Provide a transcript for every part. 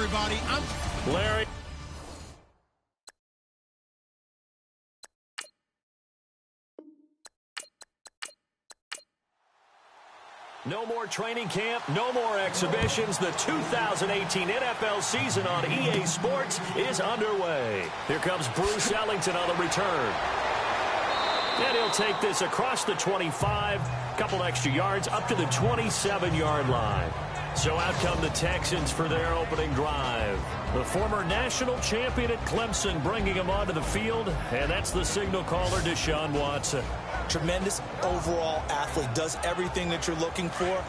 everybody. Larry. No more training camp, no more exhibitions. The 2018 NFL season on EA Sports is underway. Here comes Bruce Ellington on the return. And he'll take this across the 25, couple extra yards, up to the 27-yard line. So out come the Texans for their opening drive. The former national champion at Clemson bringing him onto the field, and that's the signal caller, Deshaun Watson. Tremendous overall athlete, does everything that you're looking for.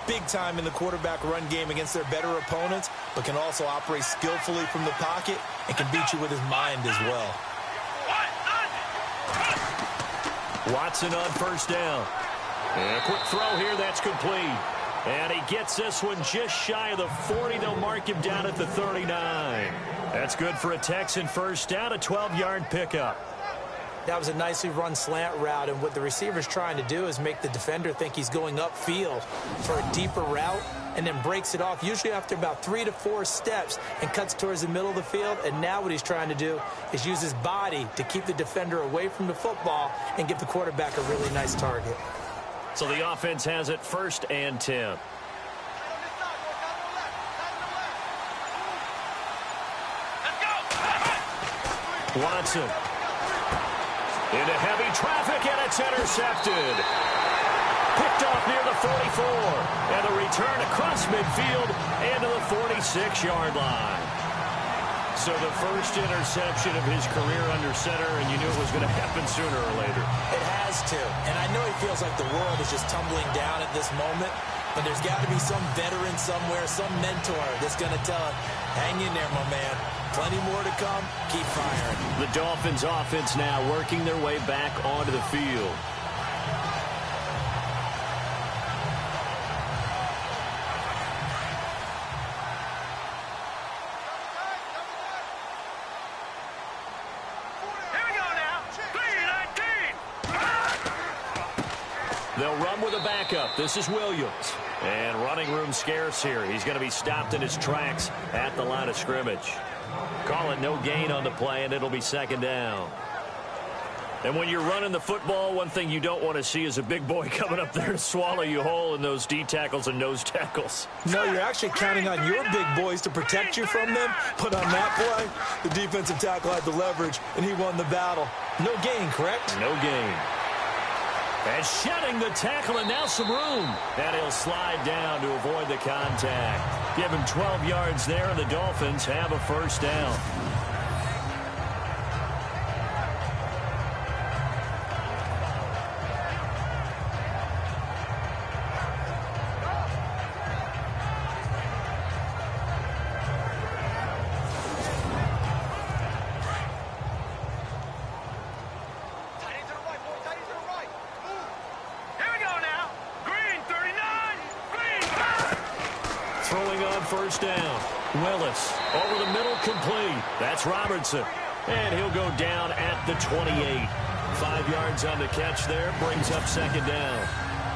Big time in the quarterback run game against their better opponents, but can also operate skillfully from the pocket and can beat you with his mind as well. Watson on first down. And a quick throw here, that's complete. And he gets this one just shy of the 40. They'll mark him down at the 39. That's good for a Texan first down, a 12-yard pickup. That was a nicely run slant route, and what the receiver's trying to do is make the defender think he's going upfield for a deeper route and then breaks it off, usually after about 3 to 4 steps, and cuts towards the middle of the field. And now what he's trying to do is use his body to keep the defender away from the football and give the quarterback a really nice target. So the offense has it 1st and 10. Watson. Into heavy traffic, and it's intercepted. Picked off near the 44. And the return across midfield and to the 46-yard line. So the first interception of his career under center, and you knew it was going to happen sooner or later. It has to. And I know he feels like the world is just tumbling down at this moment, but there's got to be some veteran somewhere, some mentor that's going to tell him, hang in there, my man. Plenty more to come. Keep firing. The Dolphins offense now working their way back onto the field. They'll run with a backup. This is Williams. And running room scarce here. He's going to be stopped in his tracks at the line of scrimmage. Call it no gain on the play, and it'll be 2nd down. And when you're running the football, one thing you don't want to see is a big boy coming up there to swallow you whole in those D tackles and nose tackles. No, you're actually counting on your big boys to protect you from them. But on that play, the defensive tackle had the leverage, and he won the battle. No gain, correct? No gain. And shedding the tackle, and now some room. And he'll slide down to avoid the contact. Give him 12 yards there, and the Dolphins have a first down. First down. Willis over the middle, complete. That's Robertson. And he'll go down at the 28. 5 yards on the catch there. Brings up 2nd down.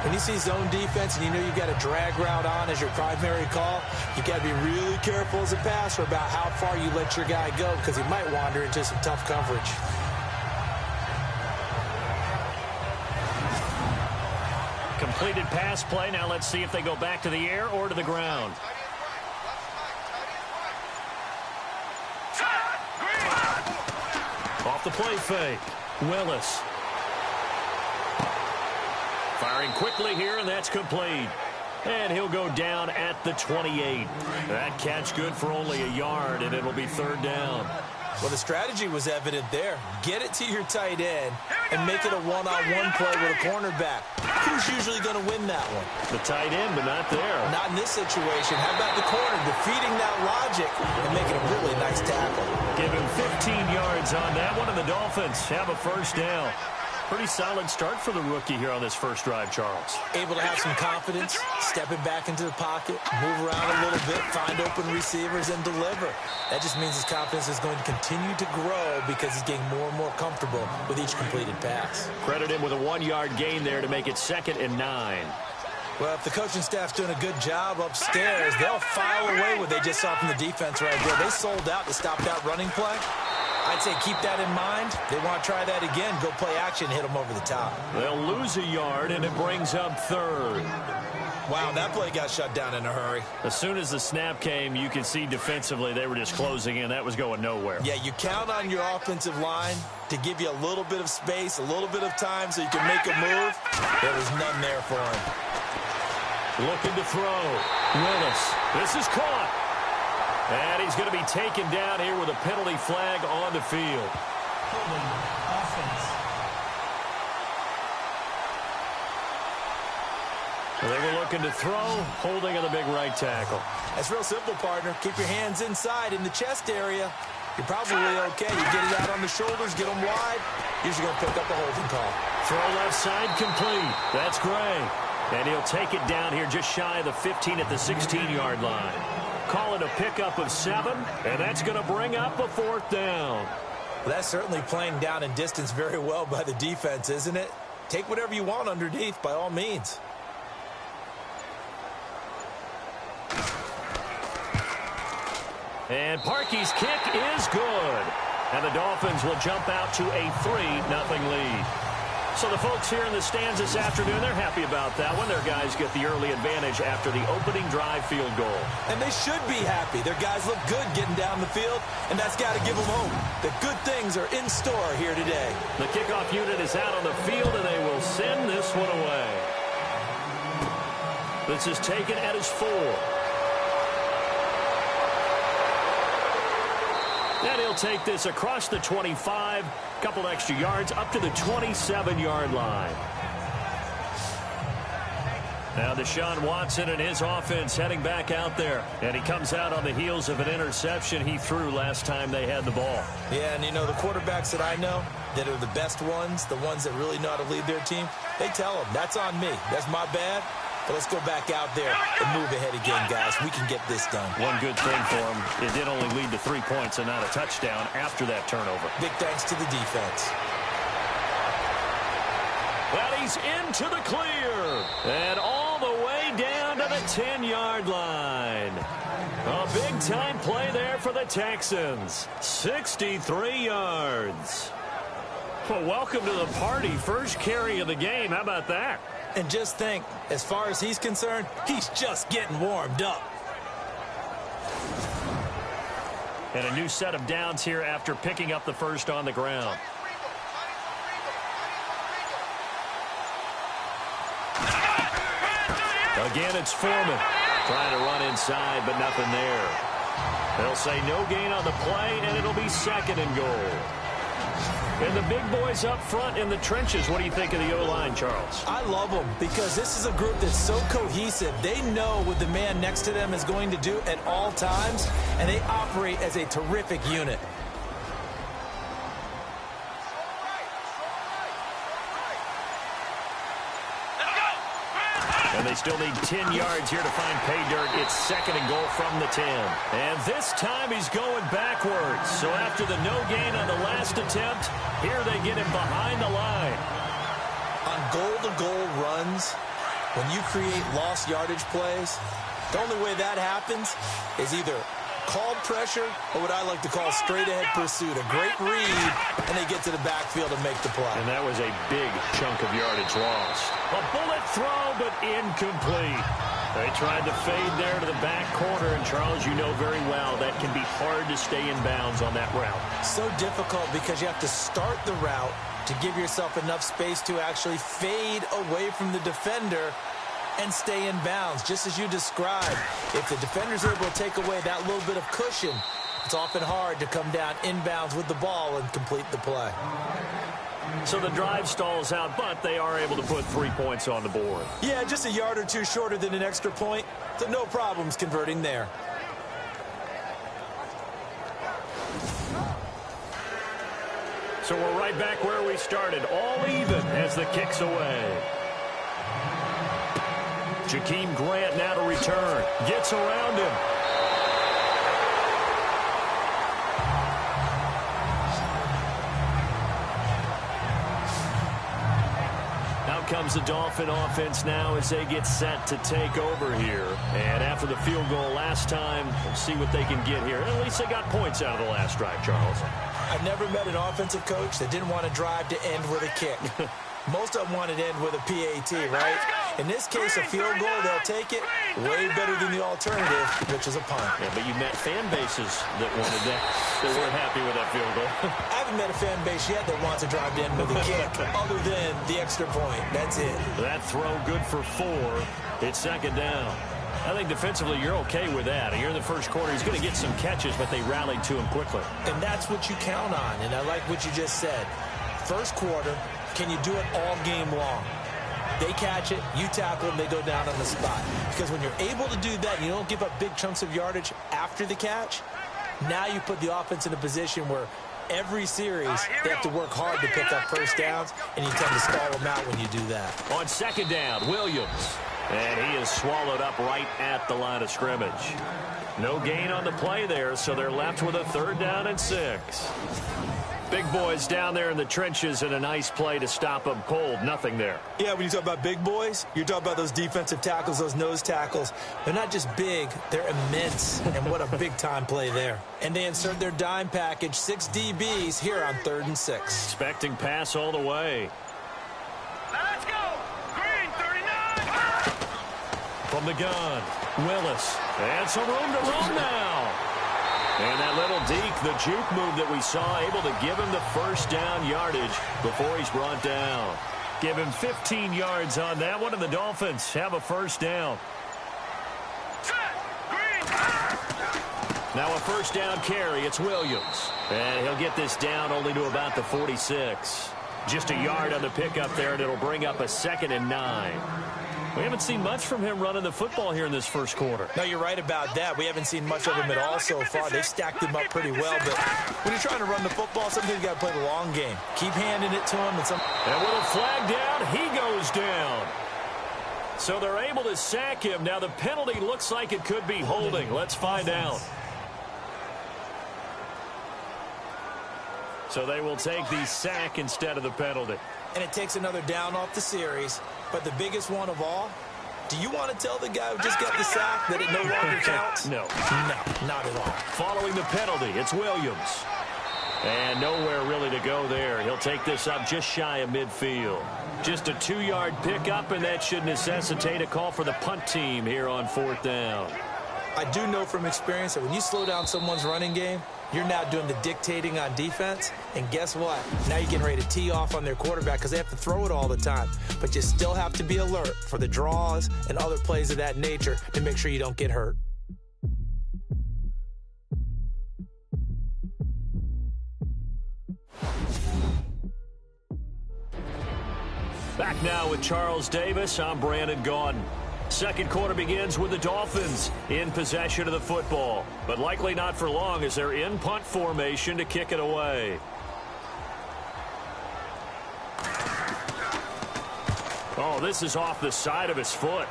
When you see zone defense and you know you've got a drag route on as your primary call, you've got to be really careful as a passer about how far you let your guy go, because he might wander into some tough coverage. Completed pass play. Now let's see if they go back to the air or to the ground. Off the play fake. Willis. Firing quickly here, and that's complete. And he'll go down at the 28. That catch good for only a yard, and it'll be 3rd down. Well, the strategy was evident there. Get it to your tight end and make it a one-on-one play with a cornerback. Who's usually going to win that one? The tight end, but not there. Not in this situation. How about the corner defeating that logic and making a really nice tackle? Give him 15 yards on that one, and the Dolphins have a first down. Pretty solid start for the rookie here on this first drive, Charles. Able to have some confidence, stepping back into the pocket, move around a little bit, find open receivers, and deliver. That just means his confidence is going to continue to grow because he's getting more and more comfortable with each completed pass. Credit him with a 1-yard gain there to make it 2nd and 9. Well, if the coaching staff's doing a good job upstairs, they'll file away what they just saw from the defense right there. They sold out to stop that running play. I'd say keep that in mind. They want to try that again. Go play action, hit them over the top. They'll lose a yard, and it brings up third. Wow, that play got shut down in a hurry. As soon as the snap came, you could see defensively they were just closing in. That was going nowhere. Yeah, you count on your offensive line to give you a little bit of space, a little bit of time so you can make a move. There was none there for him. Looking to throw. Willis. This is caught. And he's going to be taken down here with a penalty flag on the field. They were looking to throw, holding on the big right tackle. That's real simple, partner. Keep your hands inside in the chest area. You're probably okay. You get it out on the shoulders, get them wide. Usually going to pick up a holding call. Throw left side complete. That's Gray. And he'll take it down here just shy of the 15 at the 16-yard line. Call it a pickup of 7, and that's going to bring up a 4th down. Well, that's certainly playing down in distance very well by the defense, isn't it? Take whatever you want underneath, by all means. And Parkey's kick is good. And the Dolphins will jump out to a 3-0 lead. So the folks here in the stands this afternoon, they're happy about that one. Their guys get the early advantage after the opening drive field goal. And they should be happy. Their guys look good getting down the field, and that's got to give them hope that good things are in store here today. The kickoff unit is out on the field, and they will send this one away. This is taken at his 4. And he'll take this across the 25, couple extra yards, up to the 27-yard line. Now Deshaun Watson and his offense heading back out there. And he comes out on the heels of an interception he threw last time they had the ball. Yeah, and you know, the quarterbacks that I know that are the best ones, the ones that really know how to lead their team, they tell them, that's on me. That's my bad. But let's go back out there and move ahead again, guys. We can get this done. One good thing for him, it did only lead to 3 points and not a touchdown after that turnover. Big thanks to the defense. Well, he's into the clear. And all the way down to the 10-yard line. A big-time play there for the Texans. 63 yards. Well, welcome to the party. First carry of the game. How about that? And just think, as far as he's concerned, he's just getting warmed up. And a new set of downs here after picking up the first on the ground. Again, it's Foreman. Trying to run inside, but nothing there. They'll say no gain on the play, and it'll be 2nd and goal. And the big boys up front in the trenches. What do you think of the O-line, Charles? I love them because this is a group that's so cohesive. They know what the man next to them is going to do at all times, and they operate as a terrific unit. And they still need 10 yards here to find pay dirt. It's 2nd and goal from the 10. And this time he's going backwards. So after the no gain on the last attempt, here they get him behind the line. On goal-to-goal runs, when you create lost yardage plays, the only way that happens is either called pressure or what I like to call straight-ahead pursuit. A great read, and they get to the backfield and make the play. And that was a big chunk of yardage lost. A bullet throw, but incomplete. They tried to fade there to the back corner, and Charles, you know very well that can be hard to stay in bounds on that route. So difficult because you have to start the route to give yourself enough space to actually fade away from the defender and stay in bounds, just as you described. If the defender's able to take away that little bit of cushion, it's often hard to come down inbounds with the ball and complete the play. So the drive stalls out, but they are able to put 3 points on the board. Yeah, just a yard or two shorter than an extra point, so no problems converting there. So we're right back where we started, all even as the kick's away. Jakeem Grant now to return. Gets around him. Now out comes the Dolphin offense now as they get set to take over here. And after the field goal last time, we'll see what they can get here. At least they got points out of the last drive, Charles. I've never met an offensive coach that didn't want to drive to end with a kick. Most of them want to end with a PAT, right? In this case, a field goal, they'll take it way better than the alternative, which is a punt. Yeah, but you met fan bases that wanted that. They weren't happy with that field goal. I haven't met a fan base yet that wants to drive to end with a kick other than the extra point. That's it. That throw good for 4. It's second down. I think defensively you're okay with that. You're in the first quarter. He's going to get some catches, but they rallied to him quickly. And that's what you count on, and I like what you just said. First quarter, can you do it all game long? They catch it, you tackle them, they go down on the spot. Because when you're able to do that, you don't give up big chunks of yardage after the catch, now you put the offense in a position where every series they have to work hard to pick up first downs, and you tend to stall them out when you do that. On second down, Williams. And he is swallowed up right at the line of scrimmage. No gain on the play there, so they're left with a 3rd down and 6. Big boys down there in the trenches, and a nice play to stop them cold. Nothing there. Yeah, when you talk about big boys, you're talking about those defensive tackles, those nose tackles. They're not just big, they're immense, and what a big-time play there. And they insert their dime package, 6 DBs here on 3rd and 6. Expecting pass all the way. Let's go! Green, 39! From the gun, Willis. And some room to run now. And that little deke, the juke move that we saw, able to give him the first down yardage before he's brought down. Give him 15 yards on that one, and the Dolphins have a first down. Now a first down carry. It's Williams. And he'll get this down only to about the 46. Just a yard on the pickup there, and it'll bring up a 2nd and 9. We haven't seen much from him running the football here in this first quarter. No, you're right about that. We haven't seen much of him at all so far. They've stacked him up pretty well, but when you're trying to run the football, sometimes you got to play the long game. Keep handing it to him. And with a flag down, he goes down. So they're able to sack him. Now the penalty looks like it could be holding. Let's find out. So they will take the sack instead of the penalty. And it takes another down off the series. But the biggest one of all, do you want to tell the guy who just got the sack that it no longer counts? No. No, not at all. Following the penalty, it's Williams. And nowhere really to go there. He'll take this up just shy of midfield. Just a 2-yard pickup, and that should necessitate a call for the punt team here on 4th down. I do know from experience that when you slow down someone's running game, you're now doing the dictating on defense. And guess what? Now you're getting ready to tee off on their quarterback because they have to throw it all the time. But you still have to be alert for the draws and other plays of that nature to make sure you don't get hurt. Back now with Charles Davis. I'm Brandon Gaudin. Second quarter begins with the Dolphins in possession of the football, but likely not for long as they're in punt formation to kick it away. Oh, this is off the side of his foot.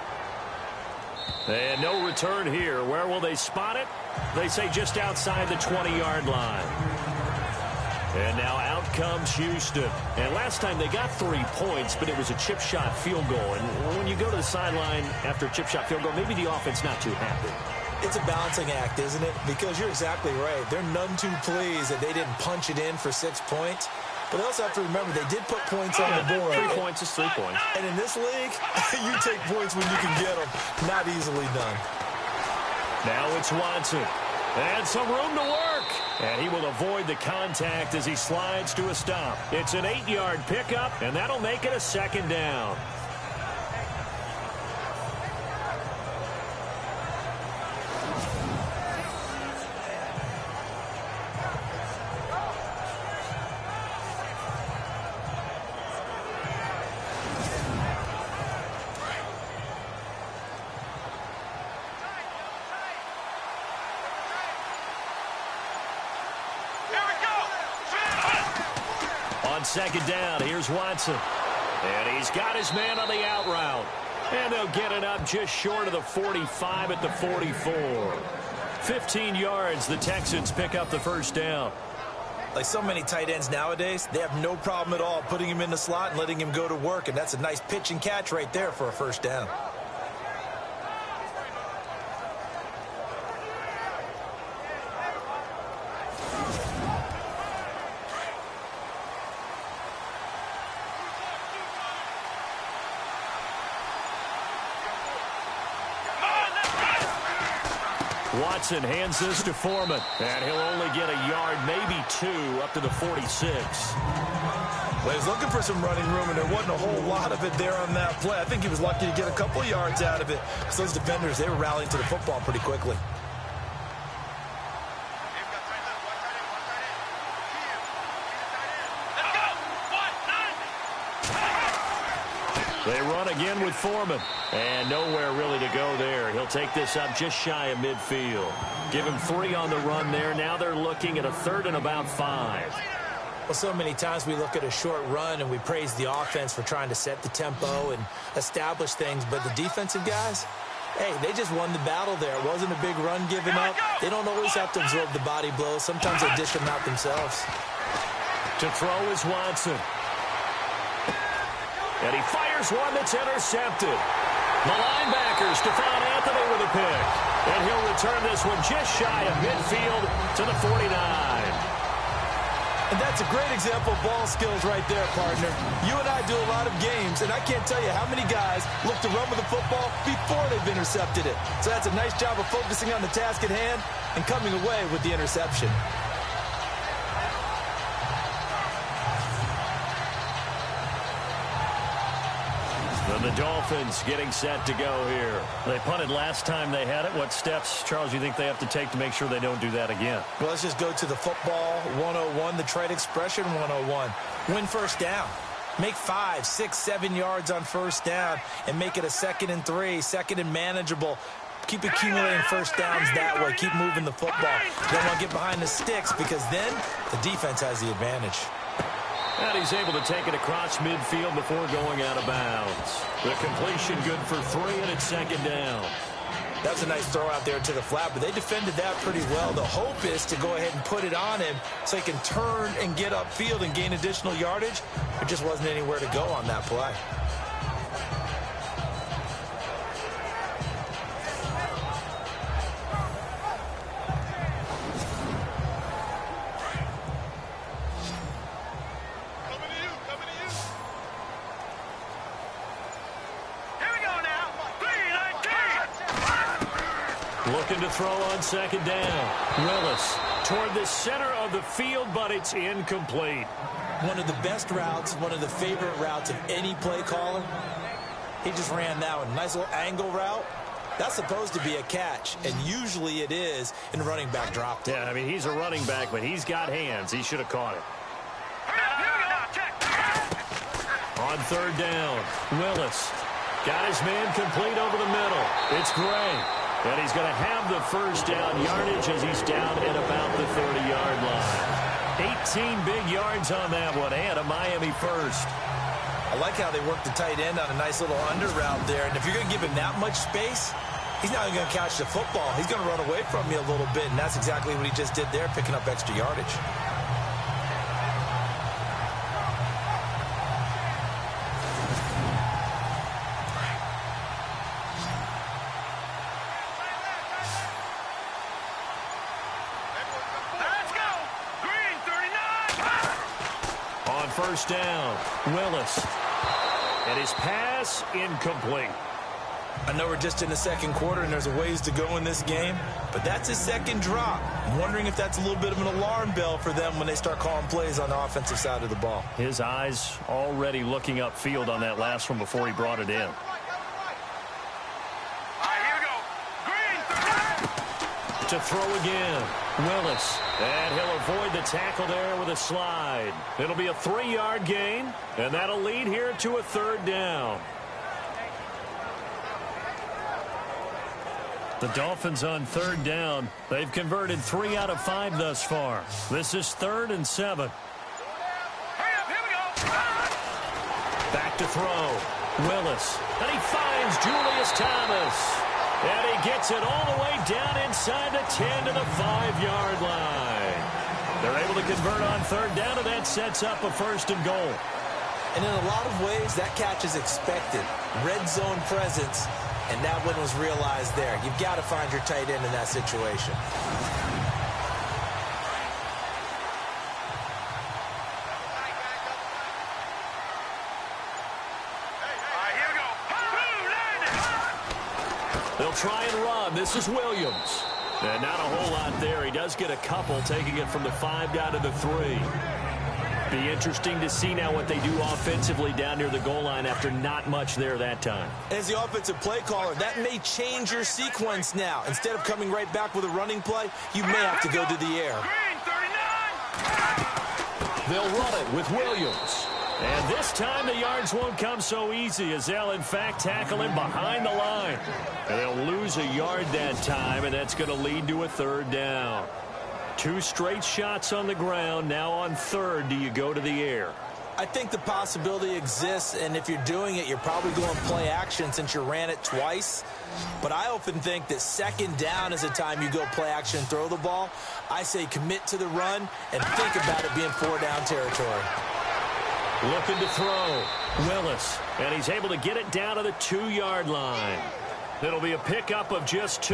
And no return here. Where will they spot it? They say just outside the 20-yard line. And now out comes Houston. And last time they got 3 points, but it was a chip shot field goal. And when you go to the sideline after a chip shot field goal, maybe the offense not too happy. It's a balancing act, isn't it? Because you're exactly right. They're none too pleased that they didn't punch it in for 6 points. But they also have to remember they did put points on the board. 3 points is 3 points. And in this league, you take points when you can get them. Not easily done. Now it's Watson. And some room to work. And he will avoid the contact as he slides to a stop. It's an 8-yard pickup, and that'll make it a 2nd down. Second down, here's Watson. And he's got his man on the out route. And they'll get it up just short of the 45 at the 44. 15 yards, the Texans pick up the first down. Like so many tight ends nowadays, they have no problem at all putting him in the slot and letting him go to work, and that's a nice pitch and catch right there for a first down. Watson hands this to Foreman, and he'll only get a yard, maybe 2, up to the 46. Well, he was looking for some running room, and there wasn't a whole lot of it there on that play. I think he was lucky to get a couple of yards out of it, because those defenders, they were rallying to the football pretty quickly. They run again with Foreman, and nowhere really to go there. He'll take this up just shy of midfield. Give him 3 on the run there. Now they're looking at a 3rd and about 5. Well, so many times we look at a short run and we praise the offense for trying to set the tempo and establish things, but the defensive guys, hey, they just won the battle there. It wasn't a big run given up. They don't always have to absorb the body blows. Sometimes they dish them out themselves. To throw is Watson. And he fires one that's intercepted. The linebacker, Stephon Anthony with a pick. And he'll return this one just shy of midfield to the 49. And that's a great example of ball skills right there, partner. You and I do a lot of games, and I can't tell you how many guys look to run with the football before they've intercepted it. So that's a nice job of focusing on the task at hand and coming away with the interception. And the Dolphins getting set to go here. They punted last time they had it. What steps, Charles, you think they have to take to make sure they don't do that again? Well, let's just go to the football 101, the trade expression 101. Win first down. Make 5, 6, 7 yards on first down and make it a 2nd and 3, 2nd and manageable. Keep accumulating first downs that way. Keep moving the football. You don't want to get behind the sticks because then the defense has the advantage. And he's able to take it across midfield before going out of bounds. The completion good for 3, and it's 2nd down. That was a nice throw out there to the flat, but they defended that pretty well. The hope is to go ahead and put it on him so he can turn and get upfield and gain additional yardage. There just wasn't anywhere to go on that play. Looking to throw on 2nd down. Willis toward the center of the field, but it's incomplete. One of the best routes, one of the favorite routes of any play caller. He just ran that one. Nice little angle route. That's supposed to be a catch, and usually it is, and running back dropped it. Yeah, I mean, he's a running back, but he's got hands. He should have caught it. On 3rd down, Willis got his man complete over the middle. It's Gray. And he's going to have the first down yardage as he's down at about the 30-yard line. 18 big yards on that one, and a Miami first. I like how they work the tight end on a nice little under route there. And if you're going to give him that much space, he's not even going to catch the football. He's going to run away from you a little bit, and that's exactly what he just did there, picking up extra yardage. First down, Willis. And his pass incomplete. I know we're just in the 2nd quarter and there's a ways to go in this game, but that's his 2nd drop. I'm wondering if that's a little bit of an alarm bell for them when they start calling plays on the offensive side of the ball. His eyes already looking upfield on that last one before he brought it in. To throw again, Willis, and he'll avoid the tackle there with a slide. It'll be a 3-yard gain, and that'll lead here to a 3rd down. The Dolphins on 3rd down. They've converted 3 out of 5 thus far. This is 3rd and 7. Back to throw, Willis, and he finds Julius Thomas. And he gets it all the way down inside the 10 to the 5-yard line. They're able to convert on third down, and that sets up a 1st and goal. And in a lot of ways, that catch is expected. Red zone presence, and that one was realized there. You've got to find your tight end in that situation. They'll try and run. This is Williams. And not a whole lot there. He does get a couple, taking it from the 5 down to the 3. Be interesting to see now what they do offensively down near the goal line after not much there that time. As the offensive play caller, that may change your sequence now. Instead of coming right back with a running play, you may have to go to the air. They'll run it with Williams. And this time the yards won't come so easy as they'll, in fact, tackle him behind the line. And they'll lose a yard that time, and that's going to lead to a 3rd down. 2 straight shots on the ground. Now on 3rd, do you go to the air? I think the possibility exists, and if you're doing it, you're probably going play action since you ran it twice. But I often think that 2nd down is the time you go play action and throw the ball. I say commit to the run and think about it being 4-down territory. Looking to throw. Willis. And he's able to get it down to the 2-yard line. It'll be a pickup of just 2.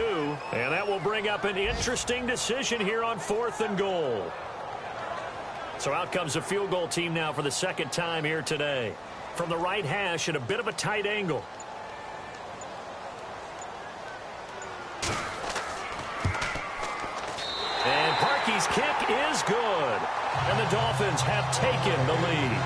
And that will bring up an interesting decision here on 4th and goal. So out comes a field goal team now for the 2nd time here today. From the right hash at a bit of a tight angle. And Parkey's kick is good. And the Dolphins have taken the lead.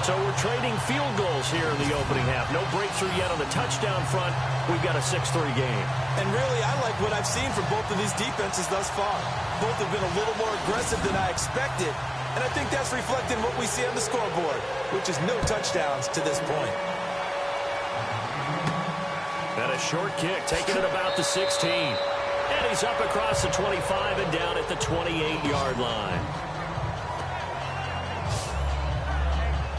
So we're trading field goals here in the opening half. No breakthrough yet on the touchdown front. We've got a 6-3 game. And really, I like what I've seen from both of these defenses thus far. Both have been a little more aggressive than I expected. And I think that's reflected in what we see on the scoreboard, which is no touchdowns to this point. And a short kick, taking it about the 16. And he's up across the 25 and down at the 28-yard line.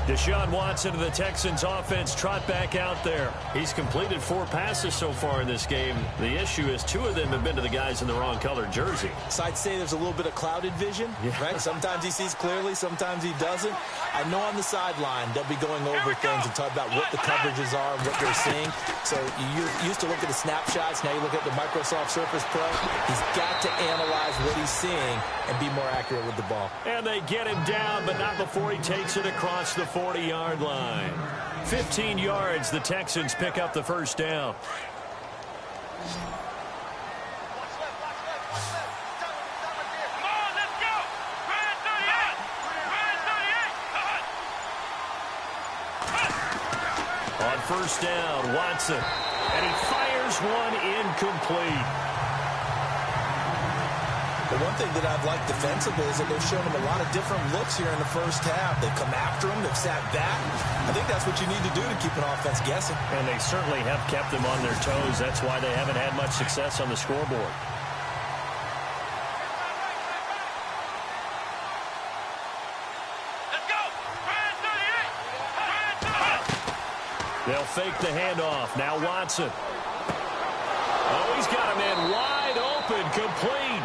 Deshaun Watson of the Texans offense trot back out there. He's completed 4 passes so far in this game. The issue is 2 of them have been to the guys in the wrong colored jersey. So I'd say there's a little bit of clouded vision, right? Sometimes he sees clearly, sometimes he doesn't. I know on the sideline they'll be going over things and talk about what the coverages are and what they're seeing. So you used to look at the snapshots. Now you look at the Microsoft Surface Pro. He's got to analyze what he's seeing and be more accurate with the ball. And they get him down, but not before he takes it across the 40-yard line. 15 yards, the Texans pick up the 1st down. On 1st down, Watson. And he fires one incomplete. The one thing that I've liked defensively is that they've shown him a lot of different looks here in the first half. They've come after him. They've sat back. I think that's what you need to do to keep an offense guessing. And they certainly have kept them on their toes. That's why they haven't had much success on the scoreboard. Let's go! They'll fake the handoff. Now Watson. Oh, he's got a man wide open, complete.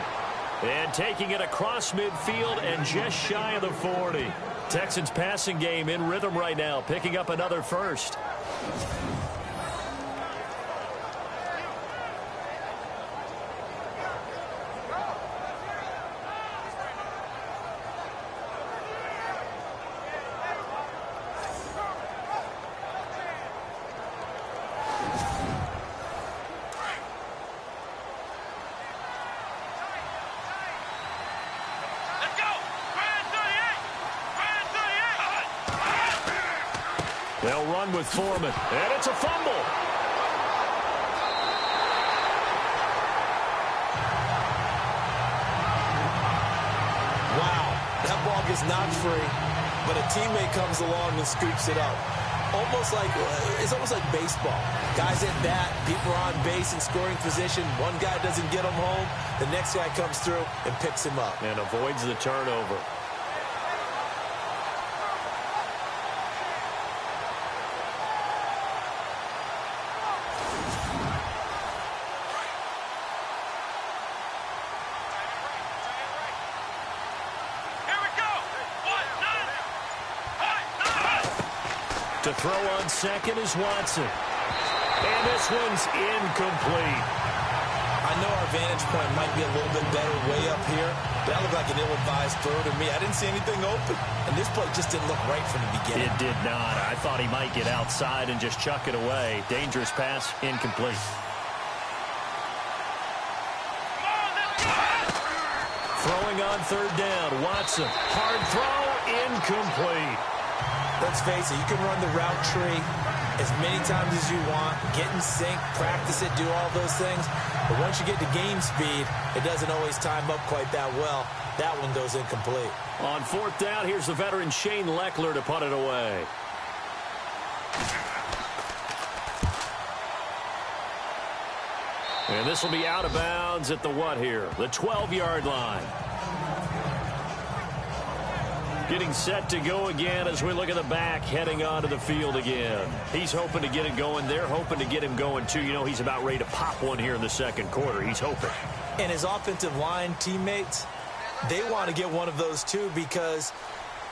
And taking it across midfield and just shy of the 40. Texans passing game in rhythm right now, picking up another 1st. They'll run with Foreman, and it's a fumble. Wow, that ball gets knocked free, but a teammate comes along and scoops it up. It's almost like baseball. Guys at bat, people are on base in scoring position. One guy doesn't get him home. The next guy comes through and picks him up. And avoids the turnover. To throw on second is Watson. And this one's incomplete. I know our vantage point might be a little bit better way up here. That looked like an ill-advised throw to me. I didn't see anything open. And this play just didn't look right from the beginning. It did not. I thought he might get outside and just chuck it away. Dangerous pass, incomplete. Throwing on third down, Watson. Hard throw, incomplete. Let's face it, you can run the route tree as many times as you want, get in sync, practice it, do all those things. But once you get to game speed, it doesn't always time up quite that well. That one goes incomplete. On fourth down, here's the veteran Shane Leckler to punt it away. And this will be out of bounds at the what here? The 12-yard line. Getting set to go again as we look at the back heading onto the field again. He's hoping to get it going. They're hoping to get him going, too. You know, he's about ready to pop one here in the second quarter. He's hoping. And his offensive line teammates, they want to get one of those, too, because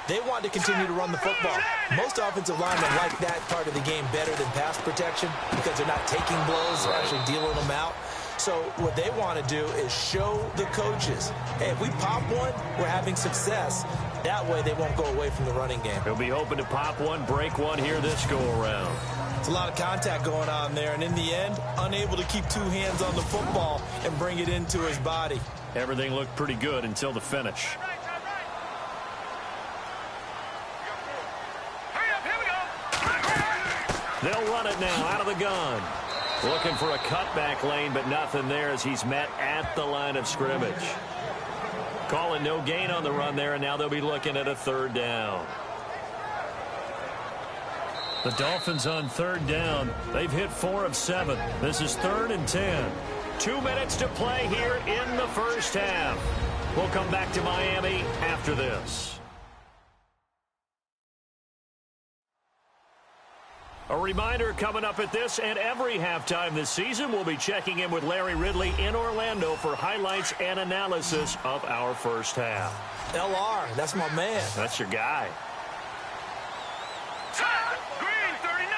they want to continue to run the football. Most offensive linemen like that part of the game better than pass protection because they're not taking blows, they're actually dealing them out. So what they want to do is show the coaches, hey, if we pop one, we're having success. That way they won't go away from the running game. He'll be hoping to pop one, break one here this go-around. It's a lot of contact going on there, and in the end, unable to keep two hands on the football and bring it into his body. Everything looked pretty good until the finish. They'll run it now out of the gun. Looking for a cutback lane, but nothing there as he's met at the line of scrimmage. Calling no gain on the run there, and now they'll be looking at a third down. The Dolphins on third down. They've hit 4 of 7. This is 3rd and 10. 2 minutes to play here in the first half. We'll come back to Miami after this. A reminder coming up at this and every halftime this season, we'll be checking in with Larry Ridley in Orlando for highlights and analysis of our first half. LR, that's my man. That's your guy. Green 39!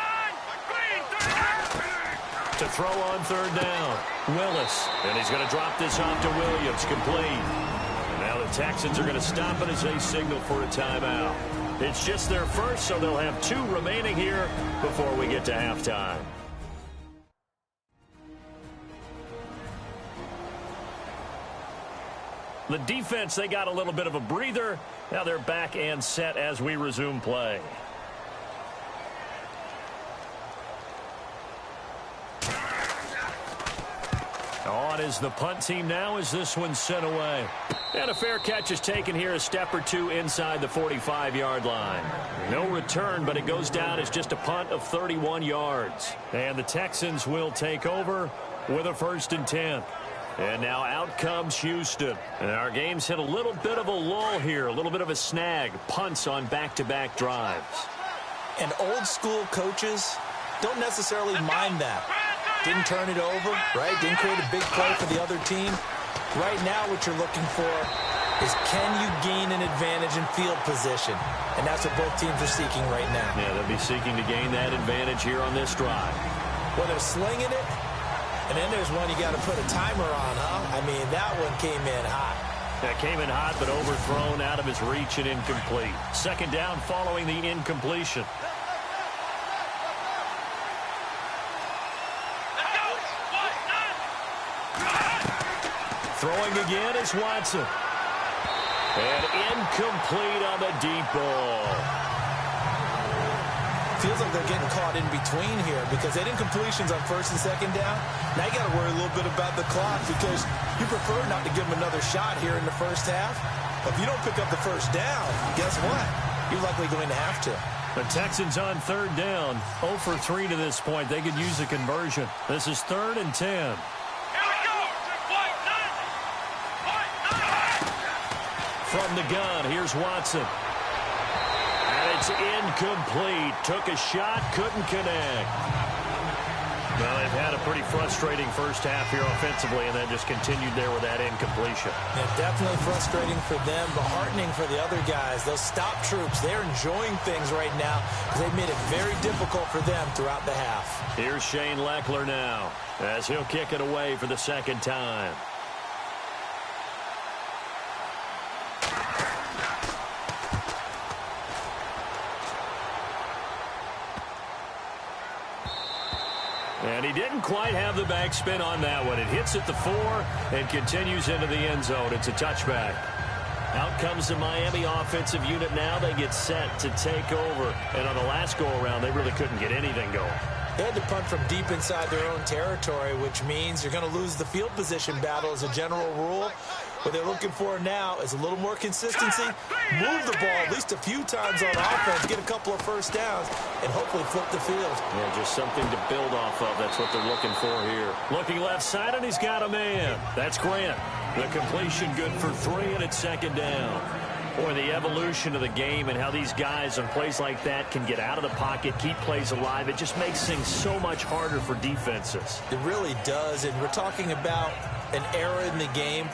Green 39! To throw on third down, Willis. And he's going to drop this off to Williams, complete. And now the Texans are going to stop it as they signal for a timeout. It's just their first, so they'll have 2 remaining here before we get to halftime. The defense, they got a little bit of a breather. Now they're back and set as we resume play. On is the punt team now as this one's sent away. And a fair catch is taken here, a step or 2 inside the 45-yard line. No return, but it goes down as just a punt of 31 yards. And the Texans will take over with a 1st and 10. And now out comes Houston. And our game's hit a little bit of a lull here, a little bit of a snag. Punts on back-to-back drives. And old-school coaches don't necessarily mind that. Didn't turn it over, right? Didn't create a big play for the other team. Right now what you're looking for is can you gain an advantage in field position? And that's what both teams are seeking right now. Yeah, they'll be seeking to gain that advantage here on this drive. Well, they're slinging it, and then there's one you got to put a timer on, huh? I mean, that one came in hot. That came in hot, but overthrown out of his reach and incomplete. 2nd down following the incompletion. Throwing again is Watson. And incomplete on the deep ball. Feels like they're getting caught in between here because they didn't completions on 1st and 2nd down. Now you got to worry a little bit about the clock because you prefer not to give them another shot here in the first half. But if you don't pick up the 1st down, guess what? You're likely going to have to. The Texans on 3rd down, 0 for 3 to this point. They could use a conversion. This is 3rd and 10. From the gun, here's Watson. And it's incomplete. Took a shot, couldn't connect. Well, they've had a pretty frustrating first half here offensively, and then just continued there with that incompletion. Yeah, definitely frustrating for them, but heartening for the other guys. Those stop troops, they're enjoying things right now because they've made it very difficult for them throughout the half. Here's Shane Leckler now as he'll kick it away for the second time. And he didn't quite have the backspin on that one. It hits at the 4 and continues into the end zone. It's a touchback. Out comes the Miami offensive unit now. They get set to take over. And on the last go-around, they really couldn't get anything going. They had to punt from deep inside their own territory, which means you're going to lose the field position battle as a general rule. What they're looking for now is a little more consistency, move the ball at least a few times on offense, get a couple of first downs, and hopefully flip the field. Yeah, just something to build off of. That's what they're looking for here. Looking left side, and he's got a man. That's Grant. The completion good for 3, and it's second down. Boy, the evolution of the game and how these guys on plays like that can get out of the pocket, keep plays alive, it just makes things so much harder for defenses. It really does, and we're talking about an era in the game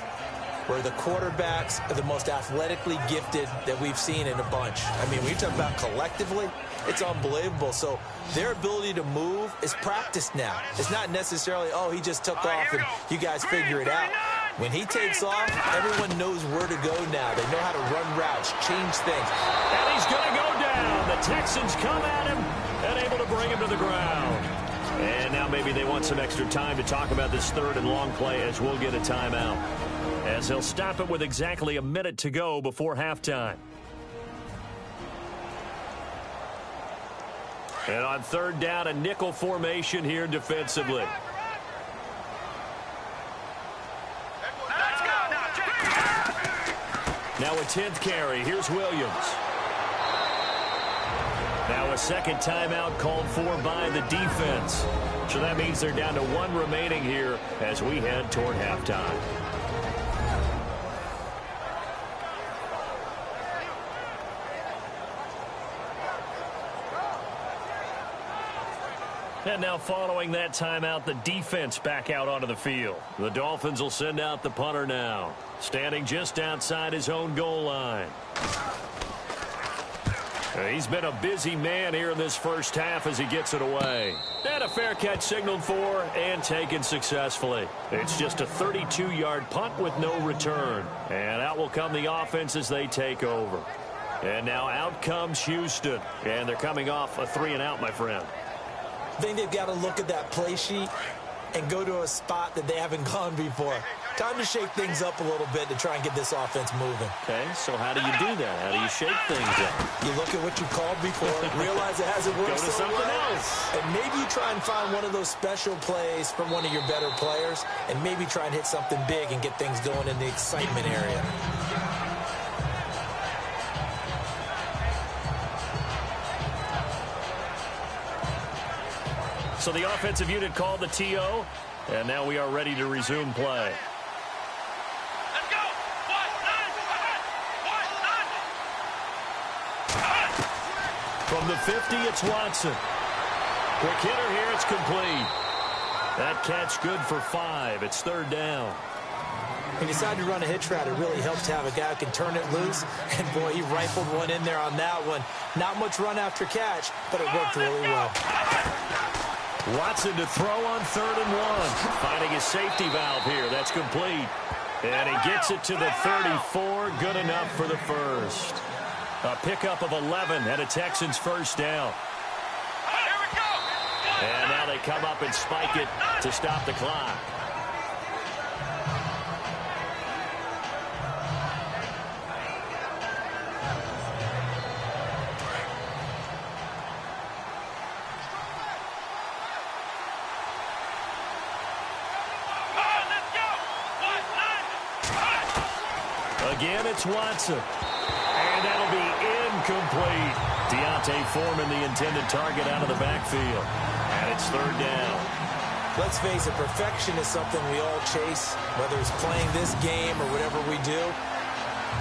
where the quarterbacks are the most athletically gifted that we've seen in a bunch. I mean, when you talk about collectively, it's unbelievable. So their ability to move is practiced now. It's not necessarily, oh, he just took off and you guys figure it out. When he takes off, everyone knows where to go now. They know how to run routes, change things. And he's going to go down. The Texans come at him and able to bring him to the ground. And now maybe they want some extra time to talk about this third and long play as we'll get a timeout. As they'll stop it with exactly a minute to go before halftime. And on third down, a nickel formation here defensively. Now a 10th carry. Here's Williams. Now a second timeout called for by the defense. So that means they're down to 1 remaining here as we head toward halftime. And now following that timeout, the defense back out onto the field. The Dolphins will send out the punter now, standing just outside his own goal line. He's been a busy man here in this first half as he gets it away. And a fair catch signaled for and taken successfully. It's just a 32-yard punt with no return. And out will come the offense as they take over. And now out comes Houston. And they're coming off a 3-and-out, my friend. I think they've got to look at that play sheet and go to a spot that they haven't gone before. Time to shake things up a little bit to try and get this offense moving. Okay, so how do you do that? How do you shake things up? You look at what you called before, realize it hasn't worked Go to something else. and maybe you try and find one of those special plays from one of your better players, and maybe try and hit something big and get things going in the excitement area. So the offensive unit called the TO, and now we are ready to resume play. Let's go! From the 50, it's Watson. Quick hitter here, it's complete. That catch good for 5. It's third down. When you decide to run a hitch route, it really helps to have a guy who can turn it loose. And, boy, he rifled one in there on that one. Not much run after catch, but it worked really well. Watson to throw on 3rd and 1. Finding his safety valve here. That's complete. And he gets it to the 34. Good enough for the first. A pickup of 11 and a Texans first down. Here we go! And now they come up and spike it to stop the clock. Again, it's Watson. And that'll be incomplete. Deontay Foreman, the intended target, out of the backfield. And it's third down. Let's face it, perfection is something we all chase, whether it's playing this game or whatever we do.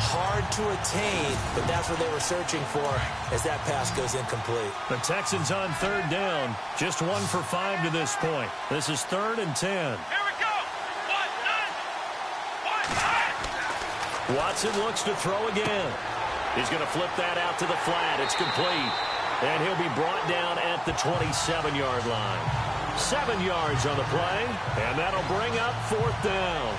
Hard to attain, but that's what they were searching for as that pass goes incomplete. The Texans on third down. Just 1 for 5 to this point. This is 3rd and 10. Here we go. Watson looks to throw again. He's going to flip that out to the flat. It's complete. And he'll be brought down at the 27-yard line. 7 yards on the play, and that'll bring up 4th down.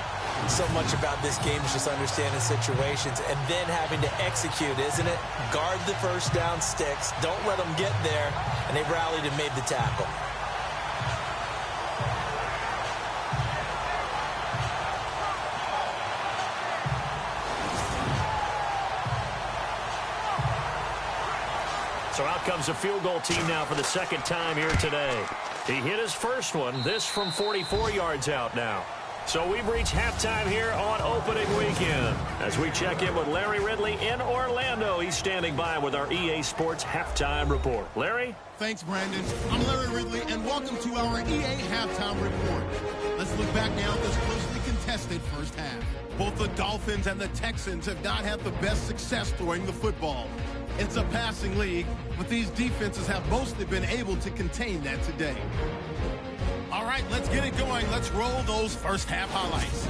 So much about this game is just understanding situations and then having to execute, isn't it? Guard the first down sticks. Don't let them get there. And they rallied and made the tackle. So out comes a field goal team now for the second time here today. He hit his first one, this from 44 yards out now. So we've reached halftime here on opening weekend. As we check in with Larry Ridley in Orlando, he's standing by with our EA Sports Halftime Report. Larry? Thanks, Brandon. I'm Larry Ridley, and welcome to our EA Halftime Report. Let's look back now at this closely contested first half. Both the Dolphins and the Texans have not had the best success throwing the football. It's a passing league, but these defenses have mostly been able to contain that today. All right, let's get it going. Let's roll those first half highlights.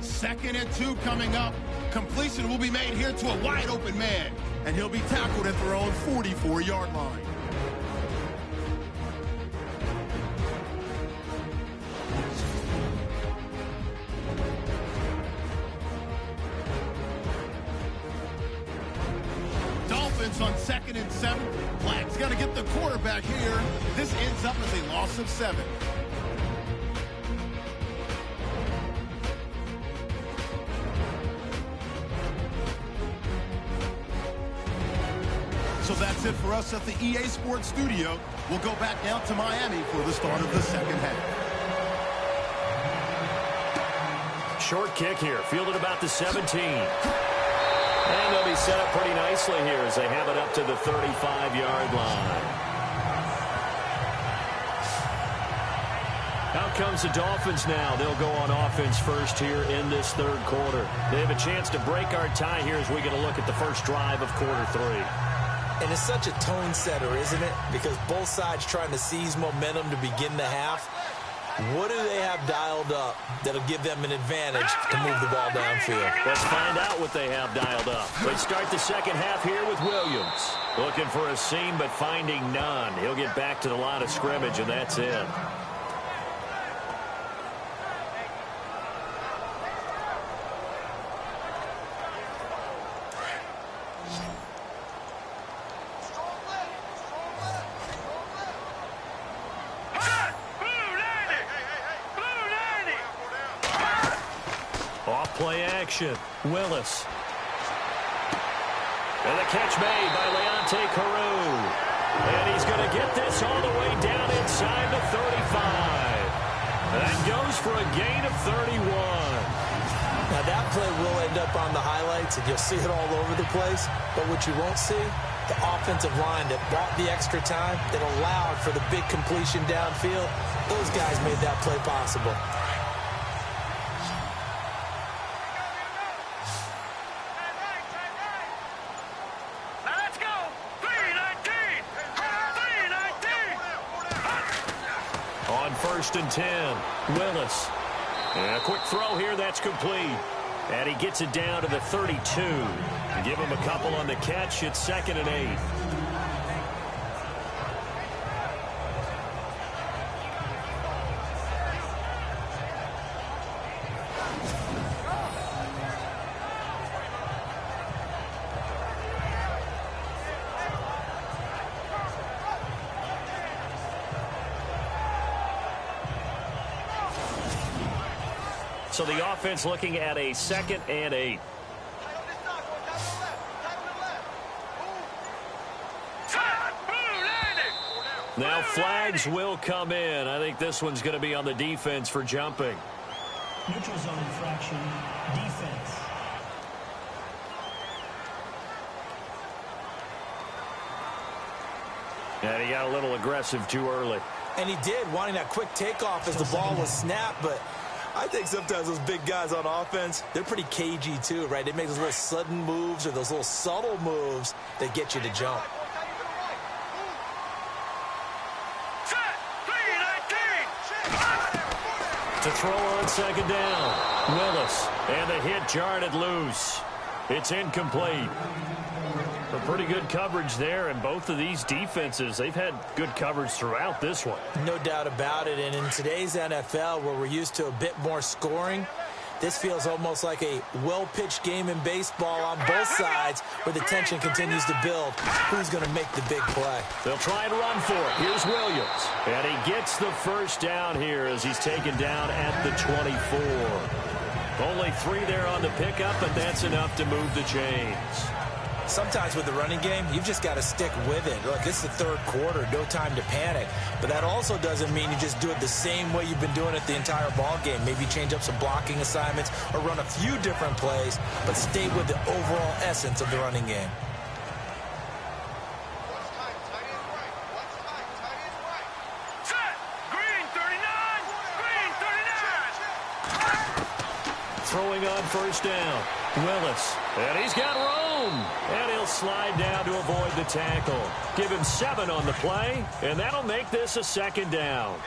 2nd and 2 coming up. Completion will be made here to a wide open man, and he'll be tackled at their own 44-yard line. On 2nd and 7. Flag's going to get the quarterback here. This ends up as a loss of 7. So that's it for us at the EA Sports Studio. We'll go back now to Miami for the start of the second half. Short kick here, fielded about the 17. And they'll be set up pretty nicely here as they have it up to the 35-yard line. Out comes the Dolphins now. They'll go on offense first here in this third quarter. They have a chance to break our tie here as we get a look at the first drive of quarter 3. And it's such a tone setter, isn't it? Because both sides trying to seize momentum to begin the half. What do they have dialed up that'll give them an advantage to move the ball downfield? Let's find out what they have dialed up. They start the second half here with Williams. Looking for a seam, but finding none. He'll get back to the line of scrimmage, and that's it. Play action. Willis. And the catch made by Leonte Carew. And he's going to get this all the way down inside the 35. That goes for a gain of 31. Now that play will end up on the highlights, and you'll see it all over the place. But what you won't see, the offensive line that bought the extra time, that allowed for the big completion downfield, those guys made that play possible. First and 10. Willis. And a quick throw here. That's complete. And he gets it down to the 32. Give him a couple on the catch. It's 2nd and 8. So the offense looking at a 2nd and 8. Now flags will come in. I think this one's going to be on the defense for jumping. Neutral zone infraction, defense. And he got a little aggressive too early. And he did, wanting that quick takeoff as the ball was snapped, but I think sometimes those big guys on offense, they're pretty cagey too, right? They make those little sudden moves or those little subtle moves that get you to jump. To throw on second down. Willis. And the hit jarred it loose. It's incomplete. A pretty good coverage there, and both of these defenses, they've had good coverage throughout this one. No doubt about it, and in today's NFL, where we're used to a bit more scoring, this feels almost like a well-pitched game in baseball on both sides where the tension continues to build. Who's going to make the big play? They'll try and run for it. Here's Williams. And he gets the first down here as he's taken down at the 24. Only 3 there on the pickup, but that's enough to move the chains. Sometimes with the running game, you've just got to stick with it. Look, it's the third quarter, no time to panic. But that also doesn't mean you just do it the same way you've been doing it the entire ball game. Maybe change up some blocking assignments or run a few different plays, but stay with the overall essence of the running game. Throwing on first down. Willis. And he's got room. And he'll slide down to avoid the tackle. Give him 7 on the play, and that'll make this a second down.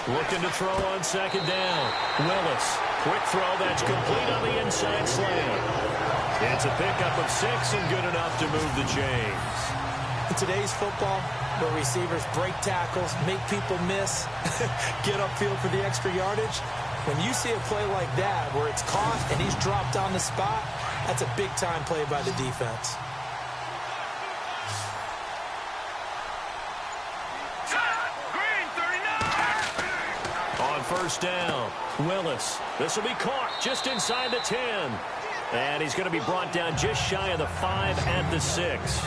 Looking to throw on second down. Willis. Quick throw that's complete on the inside slant. It's a pickup of 6 and good enough to move the chains. In today's football, where receivers break tackles, make people miss, get upfield for the extra yardage, when you see a play like that where it's caught and he's dropped on the spot, that's a big-time play by the defense. On first down, Willis. This will be caught just inside the 10. And he's going to be brought down just shy of the 5 at the 6.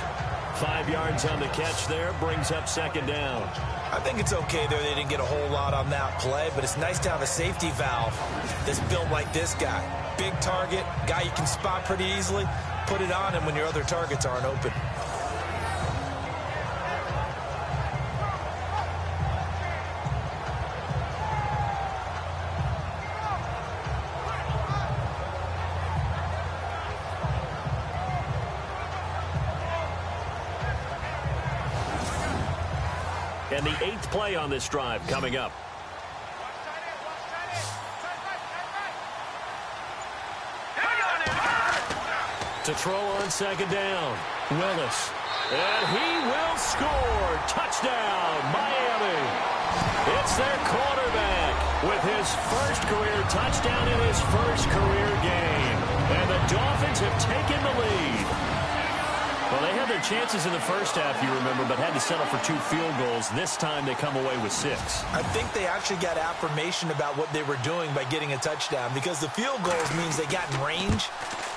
5 yards on the catch there, brings up second down. I think it's okay there. They didn't get a whole lot on that play, but it's nice to have a safety valve that's built like this guy. Big target, guy you can spot pretty easily. Put it on him when your other targets aren't open. And the 8th play on this drive coming up. To throw on second down, Willis. And he will score. Touchdown, Miami. It's their quarterback with his first career touchdown in his first career game. And the Dolphins have taken the lead. Well, they had their chances in the first half, you remember, but had to settle for 2 field goals. This time they come away with 6. I think they actually got affirmation about what they were doing by getting a touchdown, because the field goals means they got in range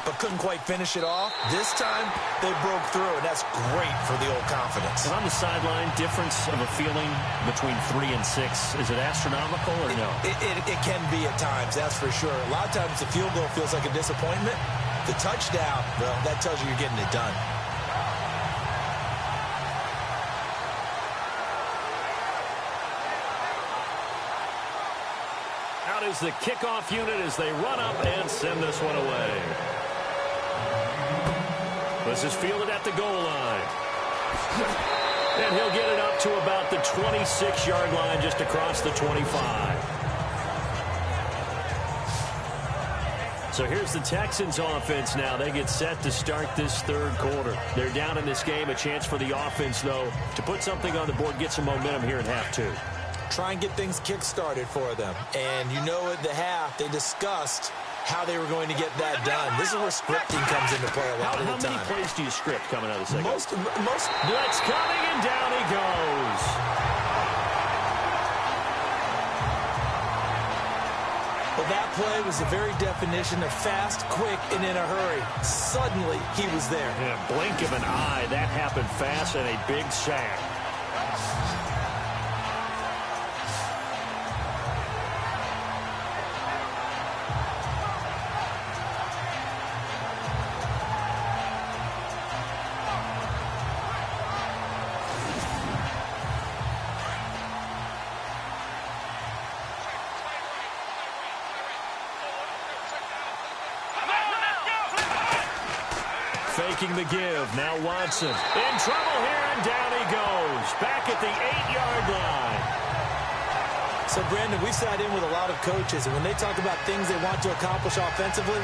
but couldn't quite finish it off. This time they broke through, and that's great for the old confidence. And on the sideline, difference of a feeling between 3 and 6, is it astronomical or no? It can be at times, that's for sure. A lot of times the field goal feels like a disappointment. The touchdown, well, that tells you you're getting it done. Is the kickoff unit as they run up and send this one away. This is fielded at the goal line. And he'll get it up to about the 26-yard line, just across the 25. So here's the Texans offense now. They get set to start this third quarter. They're down in this game. A chance for the offense, though, to put something on the board, get some momentum here in half 2. Try and get things kick-started for them. And you know at the half, they discussed how they were going to get that done. This is where scripting comes into play a lot of the time. How many plays do you script coming out of the second? Most Blitz coming, and down he goes. Well, that play was the very definition of fast, quick, and in a hurry. Suddenly, he was there. In a blink of an eye, that happened fast, and a big sack. taking the give. Now Watson in trouble here, and down he goes. Back at the 8-yard line. So, Brandon, we've sat in with a lot of coaches, and when they talk about things they want to accomplish offensively,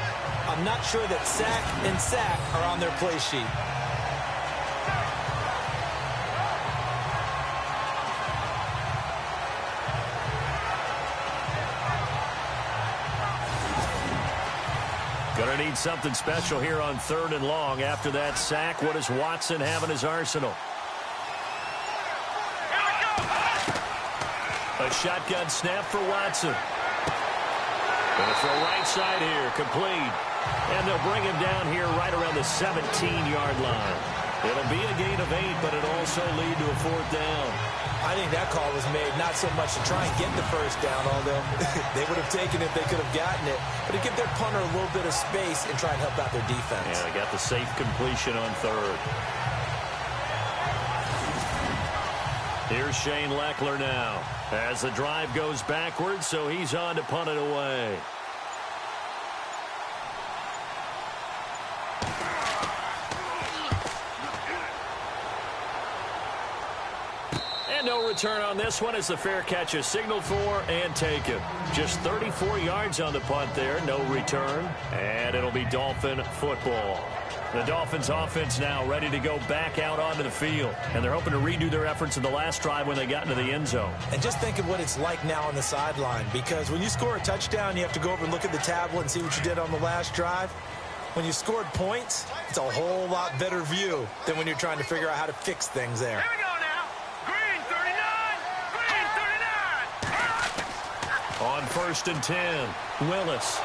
I'm not sure that sack and sack are on their play sheet. Going to need something special here on 3rd and long. After that sack, what does Watson have in his arsenal? A shotgun snap for Watson. Going to throw right side here, complete. And they'll bring him down here right around the 17-yard line. It'll be a gain of 8, but it'll also lead to a 4th down. I think that call was made not so much to try and get the first down, although they would have taken it if they could have gotten it, but to give their punter a little bit of space and try and help out their defense. Yeah, they got the safe completion on 3rd. Here's Shane Leckler now as the drive goes backwards, so he's on to punt it away. No return on this one as the fair catch is signaled for and taken. Just 34 yards on the punt there, no return, and it'll be Dolphin football. The Dolphins offense now ready to go back out onto the field, and they're hoping to redo their efforts in the last drive when they got into the end zone. And just think of what it's like now on the sideline, because when you score a touchdown, you have to go over and look at the tablet and see what you did on the last drive. When you scored points, it's a whole lot better view than when you're trying to figure out how to fix things there. Here we go now. Green 39. Green 39. On 1st and 10, Willis.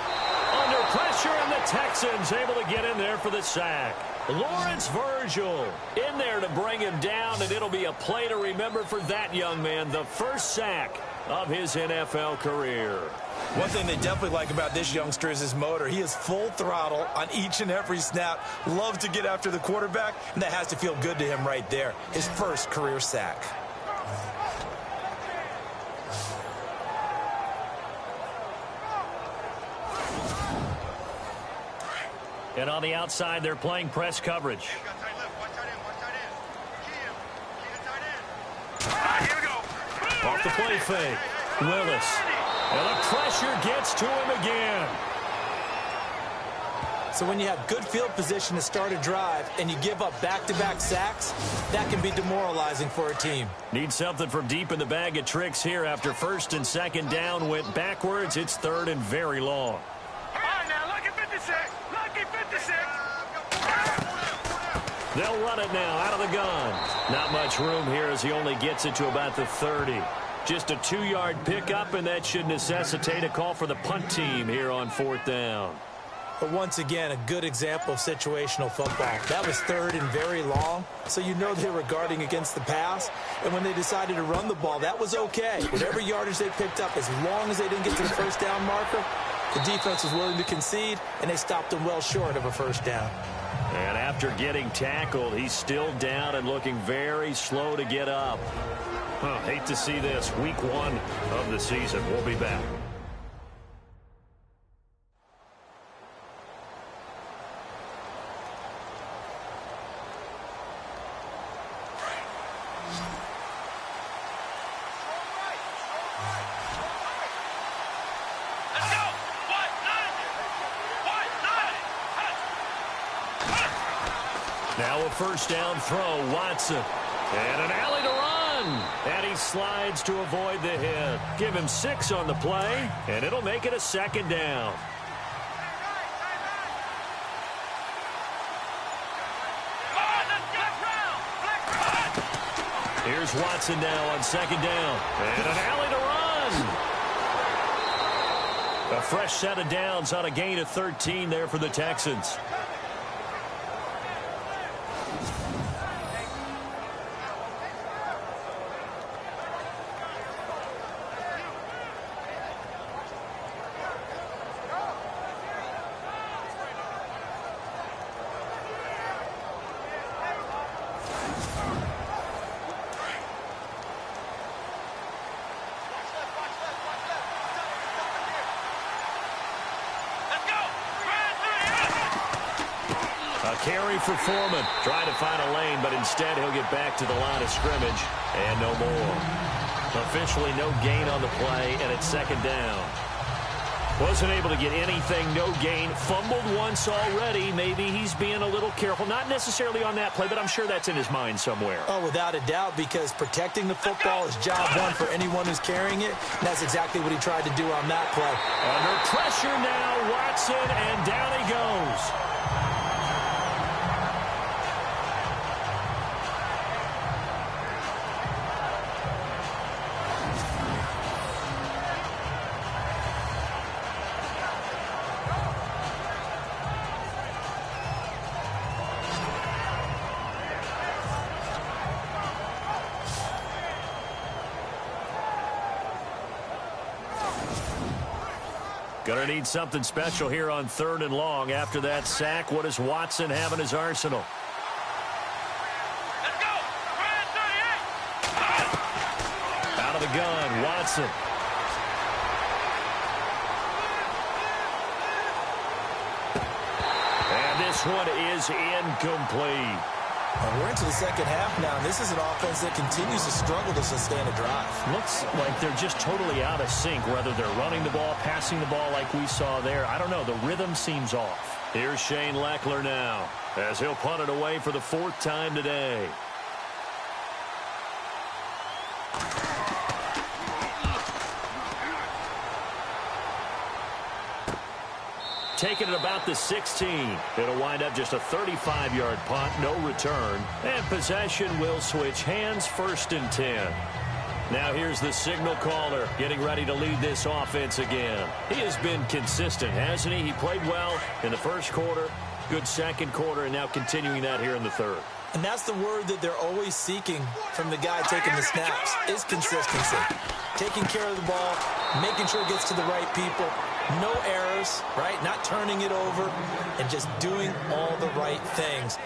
Under pressure, and the Texans able to get in there for the sack. Lawrence Virgil in there to bring him down, and it'll be a play to remember for that young man. The first sack of his NFL career. One thing they definitely like about this youngster is his motor. He is full throttle on each and every snap. Loves to get after the quarterback, and that has to feel good to him right there. His first career sack. And on the outside, they're playing press coverage. Off the play fake. Willis. And the pressure gets to him again. So when you have good field position to start a drive and you give up back-to-back sacks, that can be demoralizing for a team. Need something from deep in the bag of tricks here after 1st and 2nd down went backwards. It's 3rd and very long. All right, now, lucky 56. Lucky 56. They'll run it now out of the gun. Not much room here as he only gets it to about the 30. Just a 2-yard pickup, and that should necessitate a call for the punt team here on 4th down. But once again, a good example of situational football. That was 3rd and very long, so you know they were guarding against the pass. And when they decided to run the ball, that was okay. Whatever yardage they picked up, as long as they didn't get to the first down marker, the defense was willing to concede, and they stopped them well short of a first down. And after getting tackled, he's still down and looking very slow to get up. Hate to see this. Week 1 of the season. We'll be back. Now a first down throw, Watson. And an alley to run. And he slides to avoid the hit. Give him 6 on the play, and it'll make it a 2nd down. Here's Watson now on 2nd down. And an alley to run. A fresh set of downs on a gain of 13 there for the Texans. A carry for Foreman. Trying to find a lane, but instead he'll get back to the line of scrimmage. And no more. Officially no gain on the play, and it's second down. Wasn't able to get anything, no gain. Fumbled once already. Maybe he's being a little careful. Not necessarily on that play, but I'm sure that's in his mind somewhere. Oh, without a doubt, because protecting the football is job one for anyone who's carrying it. And that's exactly what he tried to do on that play. Under pressure now, Watson, and down he goes. Going to need something special here on 3rd and long. After that sack, what does Watson have in his arsenal? Let's go! Out of the gun, Watson. And this one is incomplete. We're into the second half now, and this is an offense that continues to struggle to sustain a drive. Looks like they're just totally out of sync, whether they're running the ball, passing the ball like we saw there. I don't know. The rhythm seems off. Here's Shane Leckler now, as he'll punt it away for the 4th time today. Taking it about the 16. It'll wind up just a 35-yard punt, no return. And possession will switch hands, 1st and 10. Now here's the signal caller getting ready to lead this offense again. He has been consistent, hasn't he? He played well in the 1st quarter, good 2nd quarter, and now continuing that here in the 3rd. And that's the word that they're always seeking from the guy taking the snaps, is consistency. Taking care of the ball, making sure it gets to the right people. No errors, right? Not turning it over, and just doing all the right things.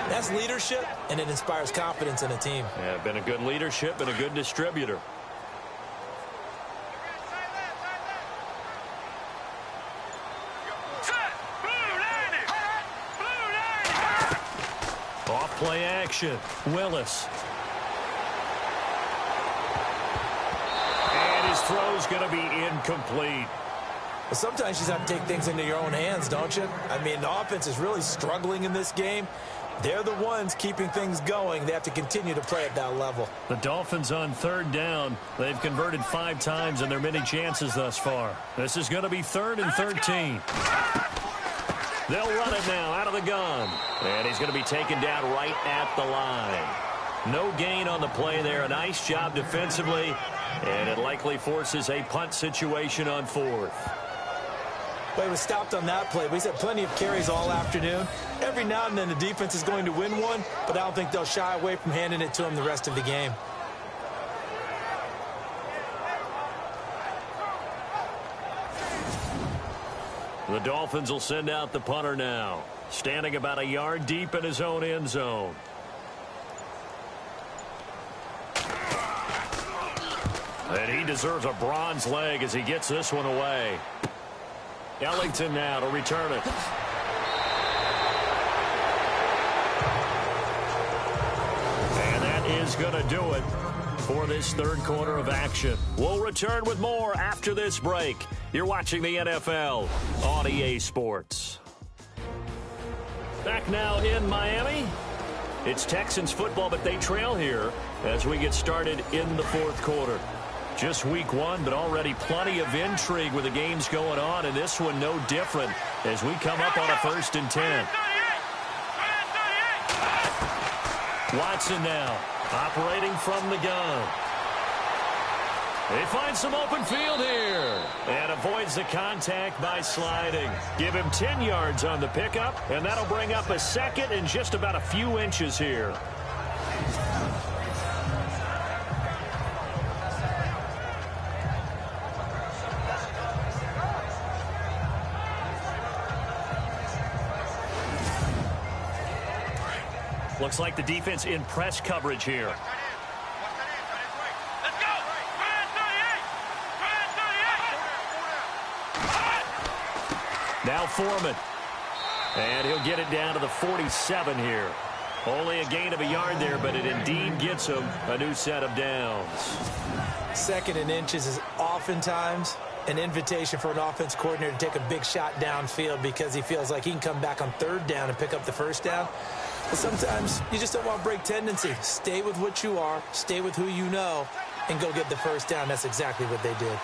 That's leadership, and it inspires confidence in a team. Yeah, been a good leadership and a good distributor. Off play action. Willis. And his throw's going to be incomplete. But sometimes you just have to take things into your own hands, don't you? I mean, the offense is really struggling in this game. They're the ones keeping things going. They have to continue to play at that level. The Dolphins on 3rd down. They've converted 5 times in their many chances thus far. This is going to be 3rd and 13. They'll run it now out of the gun. And he's going to be taken down right at the line. No gain on the play there. A nice job defensively. And it likely forces a punt situation on 4th. Well, he was stopped on that play, but he's had plenty of carries all afternoon. Every now and then the defense is going to win one, but I don't think they'll shy away from handing it to him the rest of the game. The Dolphins will send out the punter now, standing about a yard deep in his own end zone. And he deserves a bronze leg as he gets this one away. Ellington now to return it. And that is going to do it for this 3rd quarter of action. We'll return with more after this break. You're watching the NFL on EA Sports. Back now in Miami. It's Texans football, but they trail here as we get started in the 4th quarter. Just week 1, but already plenty of intrigue with the games going on, and this one no different as we come up on a 1st and 10. Watson now operating from the gun. They find some open field here and avoids the contact by sliding. Give him 10 yards on the pickup, and that'll bring up a 2nd and just about a few inches here. Looks like the defense in press coverage here. Let's go! Now Foreman. And he'll get it down to the 47 here. Only a gain of a yard there, but it indeed gets him a new set of downs. 2nd and inches is oftentimes an invitation for an offense coordinator to take a big shot downfield because he feels like he can come back on 3rd down and pick up the 1st down. But sometimes you just don't want to break tendency. Stay with what you are, stay with who you know, and go get the 1st down. That's exactly what they did.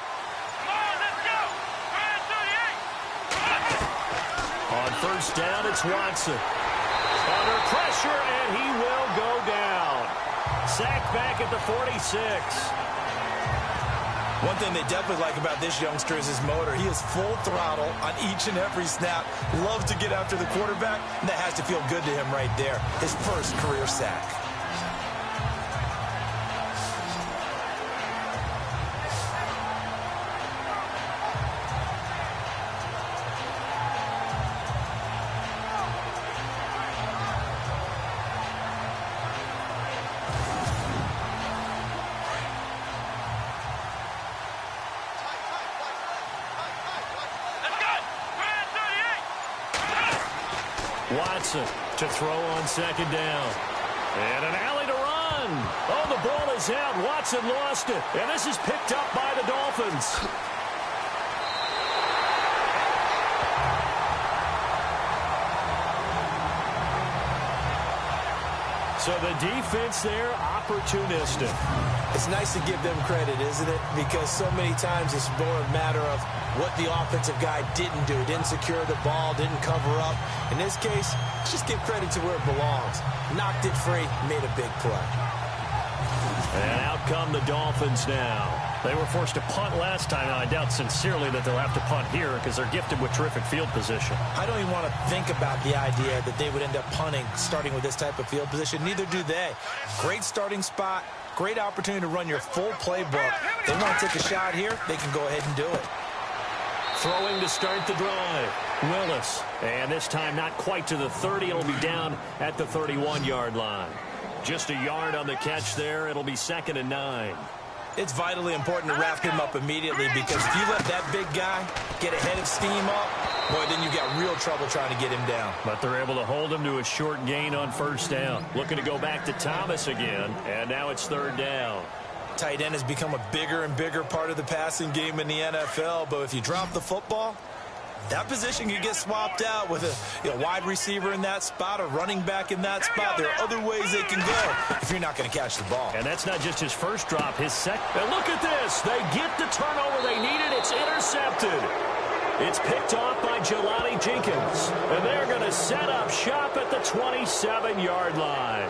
On 1st down, it's Watson. Under pressure, and he will go down. Sacked back at the 46. One thing they definitely like about this youngster is his motor. He is full throttle on each and every snap. Loves to get after the quarterback, and that has to feel good to him right there. His first career sack. Watson to throw on 2nd down. And an alley to run. Oh, the ball is out. Watson lost it. And this is picked up by the Dolphins. So the defense there, opportunistic. It's nice to give them credit, isn't it? Because so many times it's more a matter of what the offensive guy didn't do. Didn't secure the ball, didn't cover up. In this case, just give credit to where it belongs. Knocked it free, made a big play. And out come the Dolphins now. They were forced to punt last time, and I doubt sincerely that they'll have to punt here because they're gifted with terrific field position. I don't even want to think about the idea that they would end up punting starting with this type of field position. Neither do they. Great starting spot, great opportunity to run your full playbook. They want to take a shot here, they can go ahead and do it. Throwing to start the drive. Willis. And this time not quite to the 30. It'll be down at the 31-yard line. Just a yard on the catch there. It'll be 2nd and 9. It's vitally important to wrap him up immediately because if you let that big guy get ahead of steam up, boy, then you've got real trouble trying to get him down. But they're able to hold him to a short gain on 1st down. Looking to go back to Thomas again, and now it's 3rd down. Tight end has become a bigger and bigger part of the passing game in the NFL, but if you drop the football, that position can get swapped out with a wide receiver in that spot, a running back in that spot. There are other ways they can go if you're not going to catch the ball. And that's not just his first drop, his second. And look at this. They get the turnover they needed. It's intercepted. It's picked off by Jelani Jenkins. And they're going to set up shop at the 27-yard line.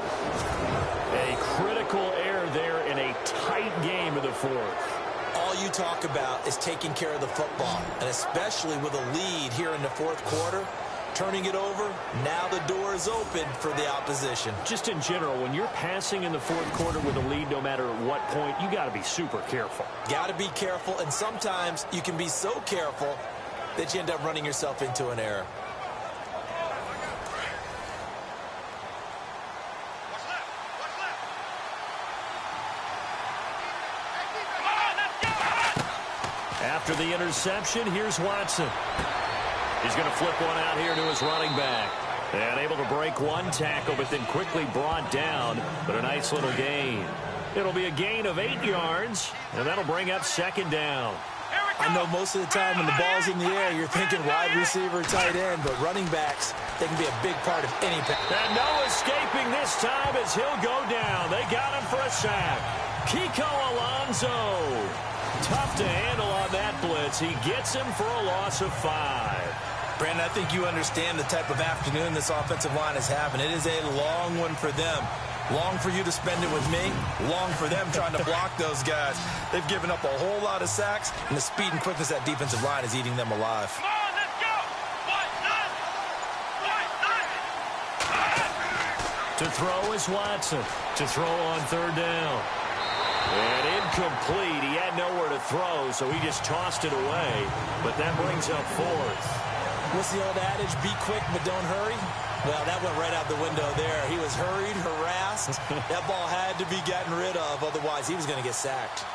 A critical error there in a tight game of the 4th. All you talk about is taking care of the football, and especially with a lead here in the 4th quarter, turning it over, now the door is open for the opposition. Just in general, when you're passing in the 4th quarter with a lead, no matter at what point, you got to be super careful. Got to be careful, and sometimes you can be so careful that you end up running yourself into an error. After the interception, here's Watson. He's going to flip one out here to his running back. And able to break one tackle, but then quickly brought down. But a nice little gain. It'll be a gain of 8 yards, and that'll bring up 2nd down. I know most of the time when the ball's in the air, you're thinking wide receiver, tight end, but running backs, they can be a big part of any pass. And no escaping this time as he'll go down. They got him for a sack. Kiko Alonso. Tough to handle on that blitz. He gets him for a loss of 5. Brandon, I think you understand the type of afternoon this offensive line is having. It is a long one for them. Long for you to spend it with me. Long for them trying to block those guys. They've given up a whole lot of sacks, and the speed and quickness of that defensive line is eating them alive. Come on, let's go! To throw is Watson. To throw on 3rd down. And incomplete. He had nowhere to throw, so he just tossed it away. But that brings up 4th. What's the old adage? Be quick, but don't hurry. Well, that went right out the window there. He was hurried, harassed. That ball had to be gotten rid of, otherwise he was going to get sacked.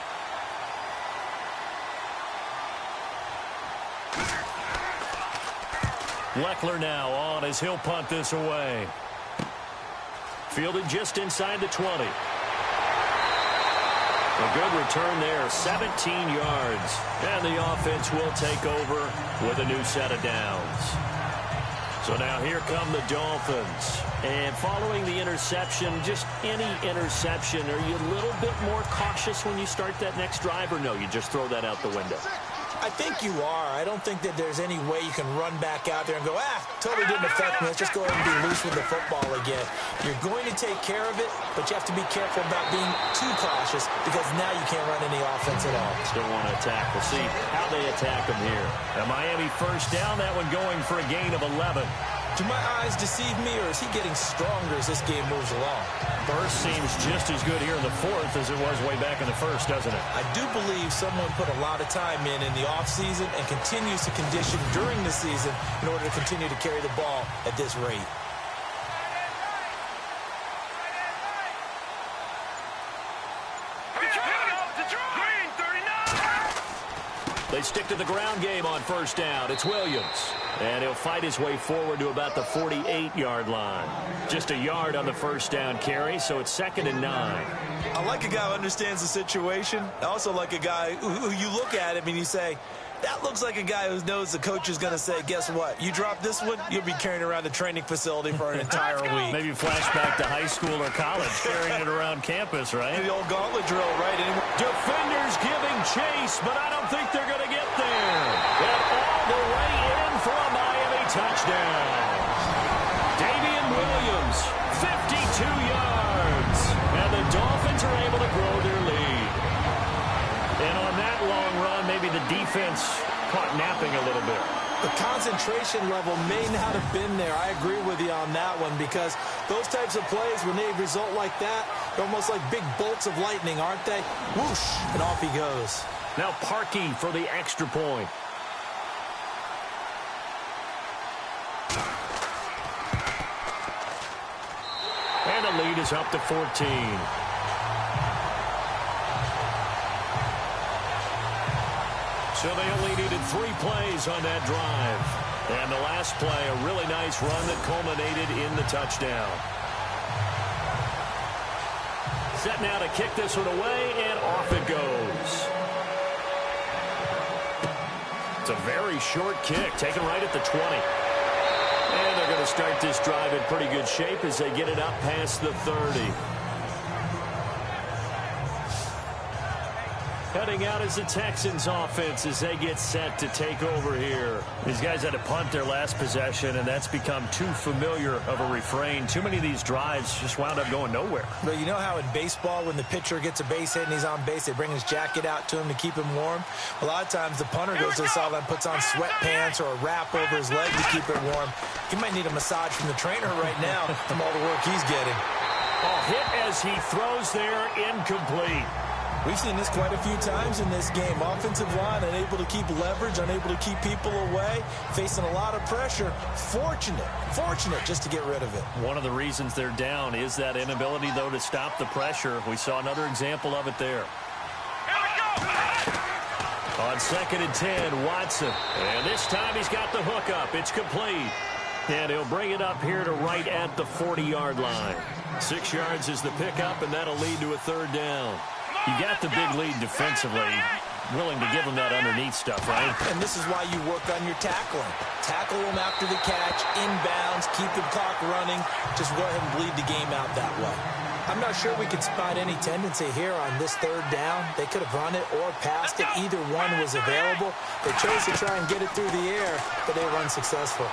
Leckler now on as he'll punt this away. Fielded just inside the 20. A good return there, 17 yards. And the offense will take over with a new set of downs. So now here come the Dolphins. And following the interception, just any interception, are you a little bit more cautious when you start that next drive, or no, you just throw that out the window? I think you are. I don't think that there's any way you can run back out there and go, totally didn't affect me. Let's just go ahead and be loose with the football again. You're going to take care of it, but you have to be careful about being too cautious because now you can't run any offense at all. Still want to attack. We'll see how they attack them here. A Miami first down, that one going for a gain of 11. Do my eyes deceive me, or is he getting stronger as this game moves along? First seems just as good here in the fourth as it was way back in the first, doesn't it? I do believe someone put a lot of time in the offseason and continues to condition during the season in order to continue to carry the ball at this rate. They stick to the ground game on first down. It's Williams. And he'll fight his way forward to about the 48-yard line. Just a yard on the first down carry, so it's 2nd and 9. I like a guy who understands the situation. I also like a guy who you look at him and you say, that looks like a guy who knows the coach is going to say, guess what? You drop this one, you'll be carrying around the training facility for an entire week. Maybe flashback to high school or college, carrying it around campus, right? The old gauntlet drill, right? Defenders giving chase, but I don't think they're going to get there. And all the way in for a Miami touchdown. Davian Williams, 52 yards. And the Dolphins are able to grow their lead. And on that long run, maybe the defense caught napping a little bit. The concentration level may not have been there. I agree with you on that one because those types of plays, when they result like that, they're almost like big bolts of lightning, aren't they? Whoosh, and off he goes. Now Parkey for the extra point. And the lead is up to 14. So they only needed 3 plays on that drive. And the last play, a really nice run that culminated in the touchdown. Set now to kick this one away, and off it goes. It's a very short kick, taken right at the 20. And they're going to start this drive in pretty good shape as they get it up past the 30. Heading out is the Texans offense as they get set to take over here. These guys had to punt their last possession, and that's become too familiar of a refrain. Too many of these drives just wound up going nowhere. But you know how in baseball, when the pitcher gets a base hit and he's on base, they bring his jacket out to him to keep him warm? A lot of times the punter goes to the sideline, puts on sweatpants or a wrap over his leg to keep it warm. He might need a massage from the trainer right now from all the work he's getting. Oh, hit as he throws there, incomplete. We've seen this quite a few times in this game. Offensive line unable to keep leverage, unable to keep people away, facing a lot of pressure. Fortunate just to get rid of it. One of the reasons they're down is that inability, though, to stop the pressure. We saw another example of it there. On 2nd and 10, Watson. And this time he's got the hook up. It's complete. And he'll bring it up here to right at the 40-yard line. 6 yards is the pickup, and that'll lead to a 3rd down. You got the big lead defensively, willing to give them that underneath stuff, right? And this is why you work on your tackling. Tackle them after the catch, inbounds, keep the clock running. Just go ahead and bleed the game out that way. I'm not sure we could spot any tendency here on this 3rd down. They could have run it or passed it. Either one was available. They chose to try and get it through the air, but they were unsuccessful.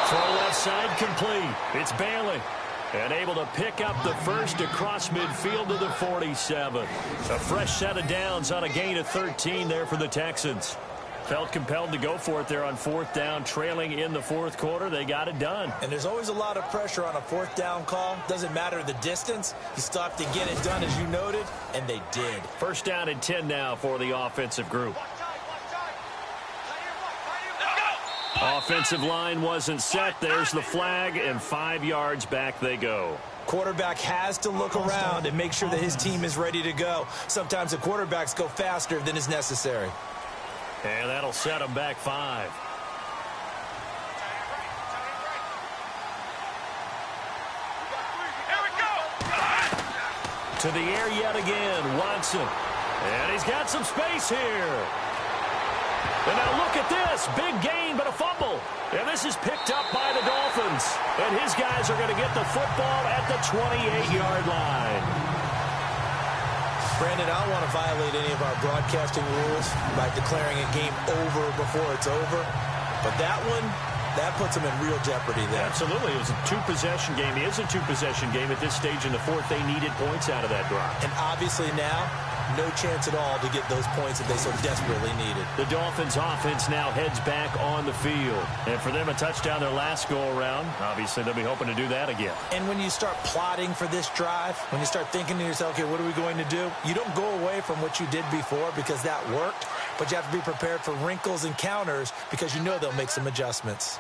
Throw left side complete. It's Bailey. And able to pick up the first across midfield to the 47. A fresh set of downs on a gain of 13 there for the Texans. Felt compelled to go for it there on 4th down, trailing in the 4th quarter. They got it done. And there's always a lot of pressure on a 4th down call. Doesn't matter the distance. You still have to get it done, as you noted, and they did. 1st down and 10 now for the offensive group. Offensive line wasn't set. There's the flag, and 5 yards back they go. Quarterback has to look around and make sure that his team is ready to go. Sometimes the quarterbacks go faster than is necessary. And that'll set them back 5. To the air yet again, Watson. And he's got some space here. And now look at this. Big gain, but a fumble. And this is picked up by the Dolphins. And his guys are going to get the football at the 28-yard line. Brandon, I don't want to violate any of our broadcasting rules by declaring a game over before it's over. But that one, that puts them in real jeopardy there. Absolutely. It was a two-possession game. It is a two-possession game at this stage in the fourth. They needed points out of that drive. And obviously now, no chance at all to get those points that they so desperately needed. The Dolphins offense now heads back on the field. And for them, a touchdown their last go-around. Obviously, they'll be hoping to do that again. And when you start plotting for this drive, when you start thinking to yourself, okay, what are we going to do? You don't go away from what you did before because that worked. But you have to be prepared for wrinkles and counters because you know they'll make some adjustments.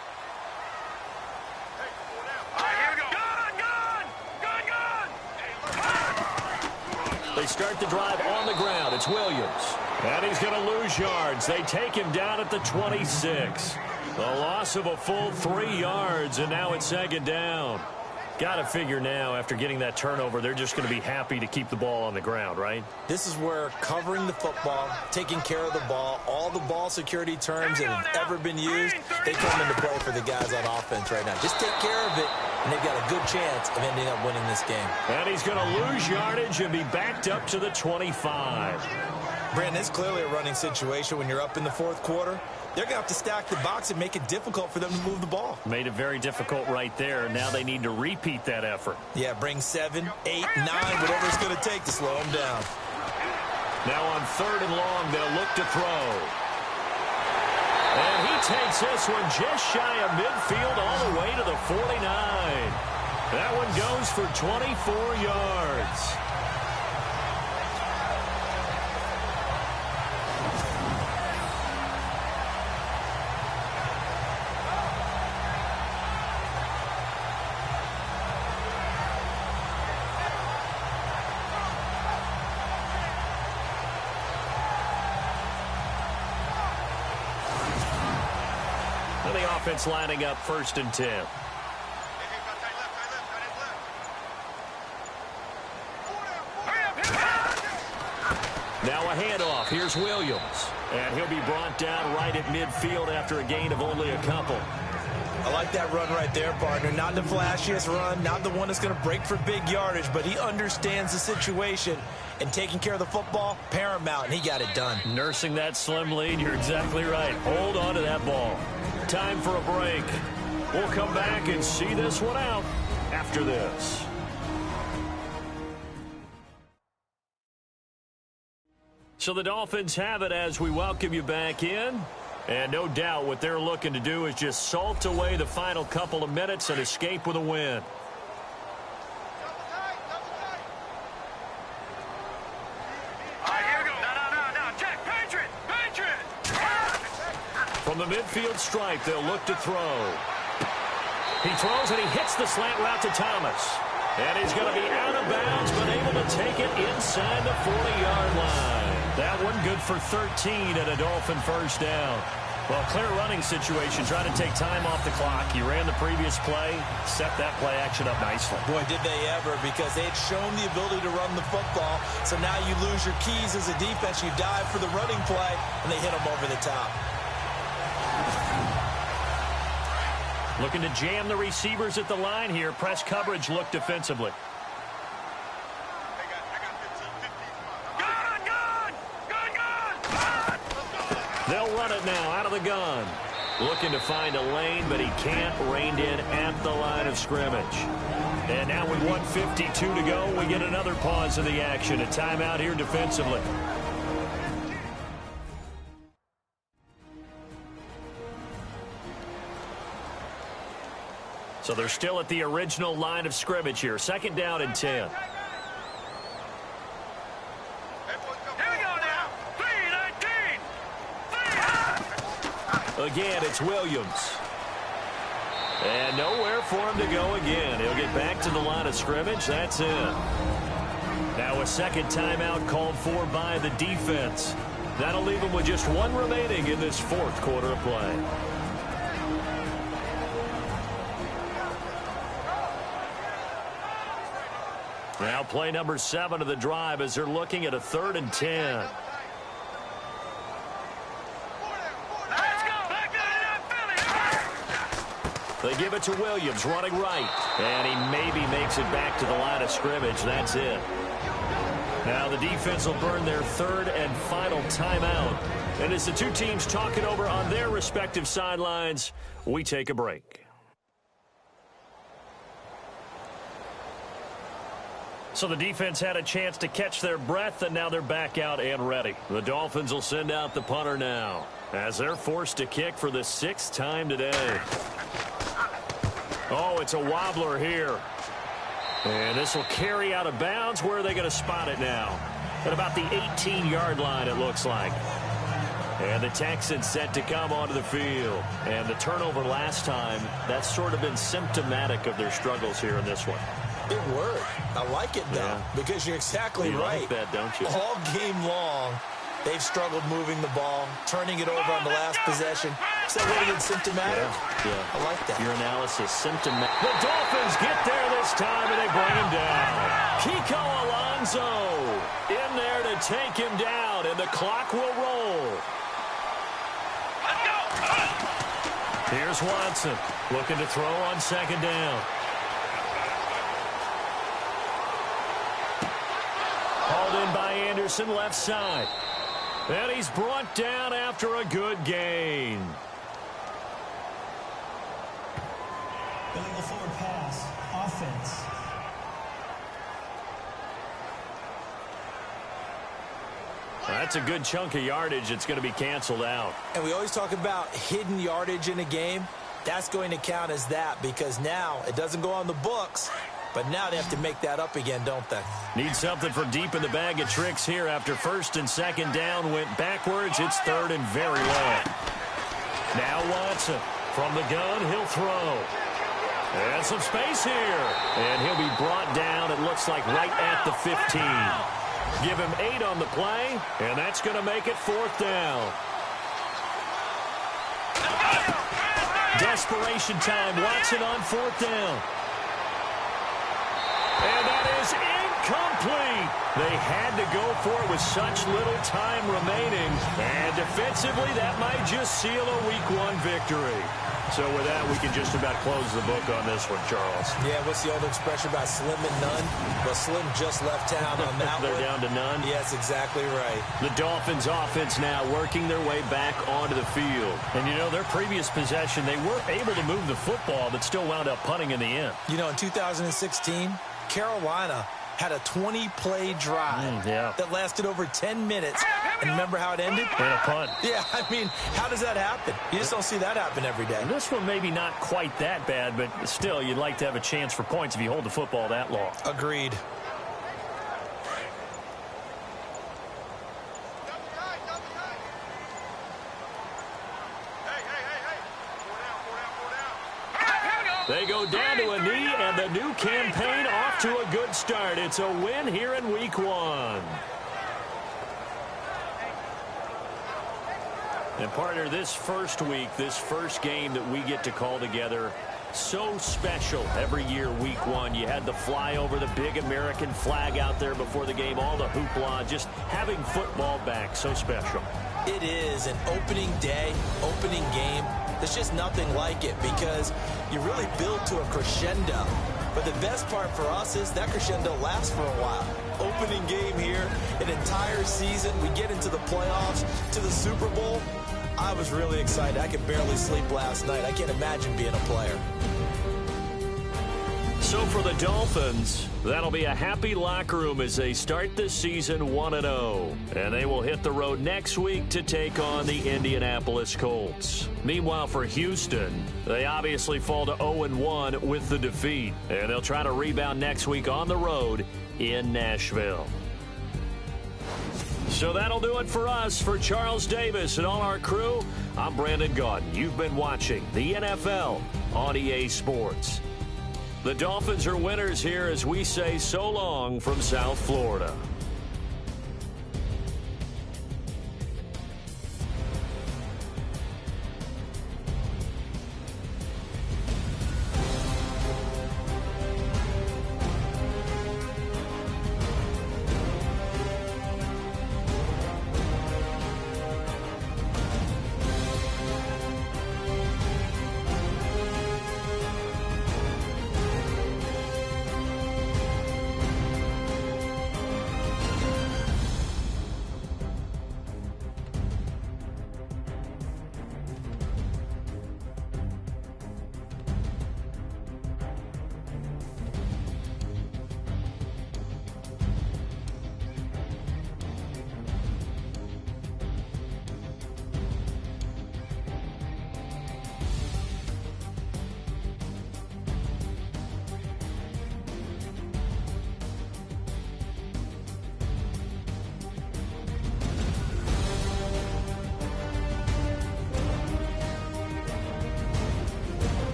They start the drive on the ground. It's Williams. And he's going to lose yards. They take him down at the 26. The loss of a full 3 yards, and now it's second down. Got to figure now, after getting that turnover, they're just going to be happy to keep the ball on the ground, right? This is where covering the football, taking care of the ball, all the ball security terms that have ever been used, they come into play for the guys on offense right now. Just take care of it, and they've got a good chance of ending up winning this game. And he's going to lose yardage and be backed up to the 25. Brandon, it's clearly a running situation when you're up in the fourth quarter. They're going to have to stack the box and make it difficult for them to move the ball. Made it very difficult right there. Now they need to repeat that effort. Yeah, bring 7, 8, 9, whatever it's going to take to slow them down. Now on 3rd and long, they'll look to throw. And he takes this one just shy of midfield all the way to the 49. That one goes for 24 yards. The offense lining up 1st and 10. Now a handoff. Here's Williams. And he'll be brought down right at midfield after a gain of only a couple. I like that run right there, partner. Not the flashiest run, not the one that's going to break for big yardage, but he understands the situation, and taking care of the football, paramount, and he got it done. Nursing that slim lead, you're exactly right. Hold on to that ball. Time for a break. We'll come back and see this one out after this. So the Dolphins have it as we welcome you back in. And no doubt what they're looking to do is just salt away the final couple of minutes and escape with a win. From the midfield stripe, they'll look to throw. He throws and he hits the slant route to Thomas. And he's going to be out of bounds, but able to take it inside the 40-yard line. That one good for 13 and a Dolphin first down. Well, clear running situation, trying to take time off the clock. He ran the previous play, set that play action up nicely. Boy, did they ever, because they had shown the ability to run the football. So now you lose your keys as a defense. You dive for the running play, and they hit them over the top. Looking to jam the receivers at the line here. Press coverage look defensively. They'll run it now out of the gun. Looking to find a lane, but he can't. Reined in at the line of scrimmage. And now with 1:52 to go, we get another pause of the action. A timeout here defensively. So they're still at the original line of scrimmage here. 2nd down and 10. Again, it's Williams. And nowhere for him to go again. He'll get back to the line of scrimmage. That's it. Now a second timeout called for by the defense. That'll leave him with just one remaining in this 4th quarter of play. Now play number 7 of the drive as they're looking at a 3rd and 10. They give it to Williams, running right. And he maybe makes it back to the line of scrimmage. That's it. Now the defense will burn their 3rd and final timeout. And as the two teams talk it over on their respective sidelines, we take a break. So the defense had a chance to catch their breath, and now they're back out and ready. The Dolphins will send out the punter now as they're forced to kick for the 6th time today. Oh, it's a wobbler here. And this will carry out of bounds. Where are they going to spot it now? At about the 18-yard line, it looks like. And the Texans set to come onto the field. And the turnover last time, that's sort of been symptomatic of their struggles here in this one. Big word. I like it, though, because you're exactly right. You like that, don't you? All game long, they've struggled moving the ball, turning it over on the last possession. Is that really good symptomatic? Yeah. I like that. Your analysis, symptomatic. The Dolphins get there this time, and they bring him down. Kiko Alonso in there to take him down, and the clock will roll. Here's Watson looking to throw on 2nd down. Hauled in by Anderson, left side. And he's brought down after a good gain. Illegal forward pass. Offense. That's a good chunk of yardage. It's going to be canceled out. And we always talk about hidden yardage in a game. That's going to count as that because now it doesn't go on the books. But now they have to make that up again, don't they? Need something for deep in the bag of tricks here after 1st and 2nd down went backwards. It's 3rd and very low. Now Watson from the gun. He'll throw. And some space here. And he'll be brought down, it looks like, right at the 15. Give him 8 on the play, and that's going to make it 4th down. Desperation time. Watson on 4th down. And that is incomplete. They had to go for it with such little time remaining. And defensively, that might just seal a Week 1 victory. So with that, we can just about close the book on this one, Charles. Yeah, what's the old expression about slim and none? Well, Slim just left town on that They're one. down to none? Yes, exactly right. The Dolphins offense now working their way back onto the field. And, you know, their previous possession, they were able to move the football, but still wound up punting in the end. You know, in 2016, Carolina had a 20-play drive that lasted over 10 minutes. And remember how it ended? And a punt. Yeah, I mean, how does that happen? You just don't see that happen every day. And this one maybe not quite that bad, but still, you'd like to have a chance for points if you hold the football that long. Agreed. They go down to a knee, and the new campaign off to a good start. It's a win here in Week 1. And, partner, this first week, this first game that we get to call together, so special every year, Week 1. You had the flyover, the big American flag out there before the game, all the hoopla, just having football back, so special. It is an opening day, opening game. There's just nothing like it because you really build to a crescendo. But the best part for us is that crescendo lasts for a while. Opening game here, an entire season. We get into the playoffs, to the Super Bowl. I was really excited. I could barely sleep last night. I can't imagine being a player. So for the Dolphins, that'll be a happy locker room as they start this season 1-0. And they will hit the road next week to take on the Indianapolis Colts. Meanwhile, for Houston, they obviously fall to 0-1 with the defeat. And they'll try to rebound next week on the road in Nashville. So that'll do it for us. For Charles Davis and all our crew, I'm Brandon Gaudin. You've been watching the NFL on EA Sports. The Dolphins are winners here as we say so long from South Florida.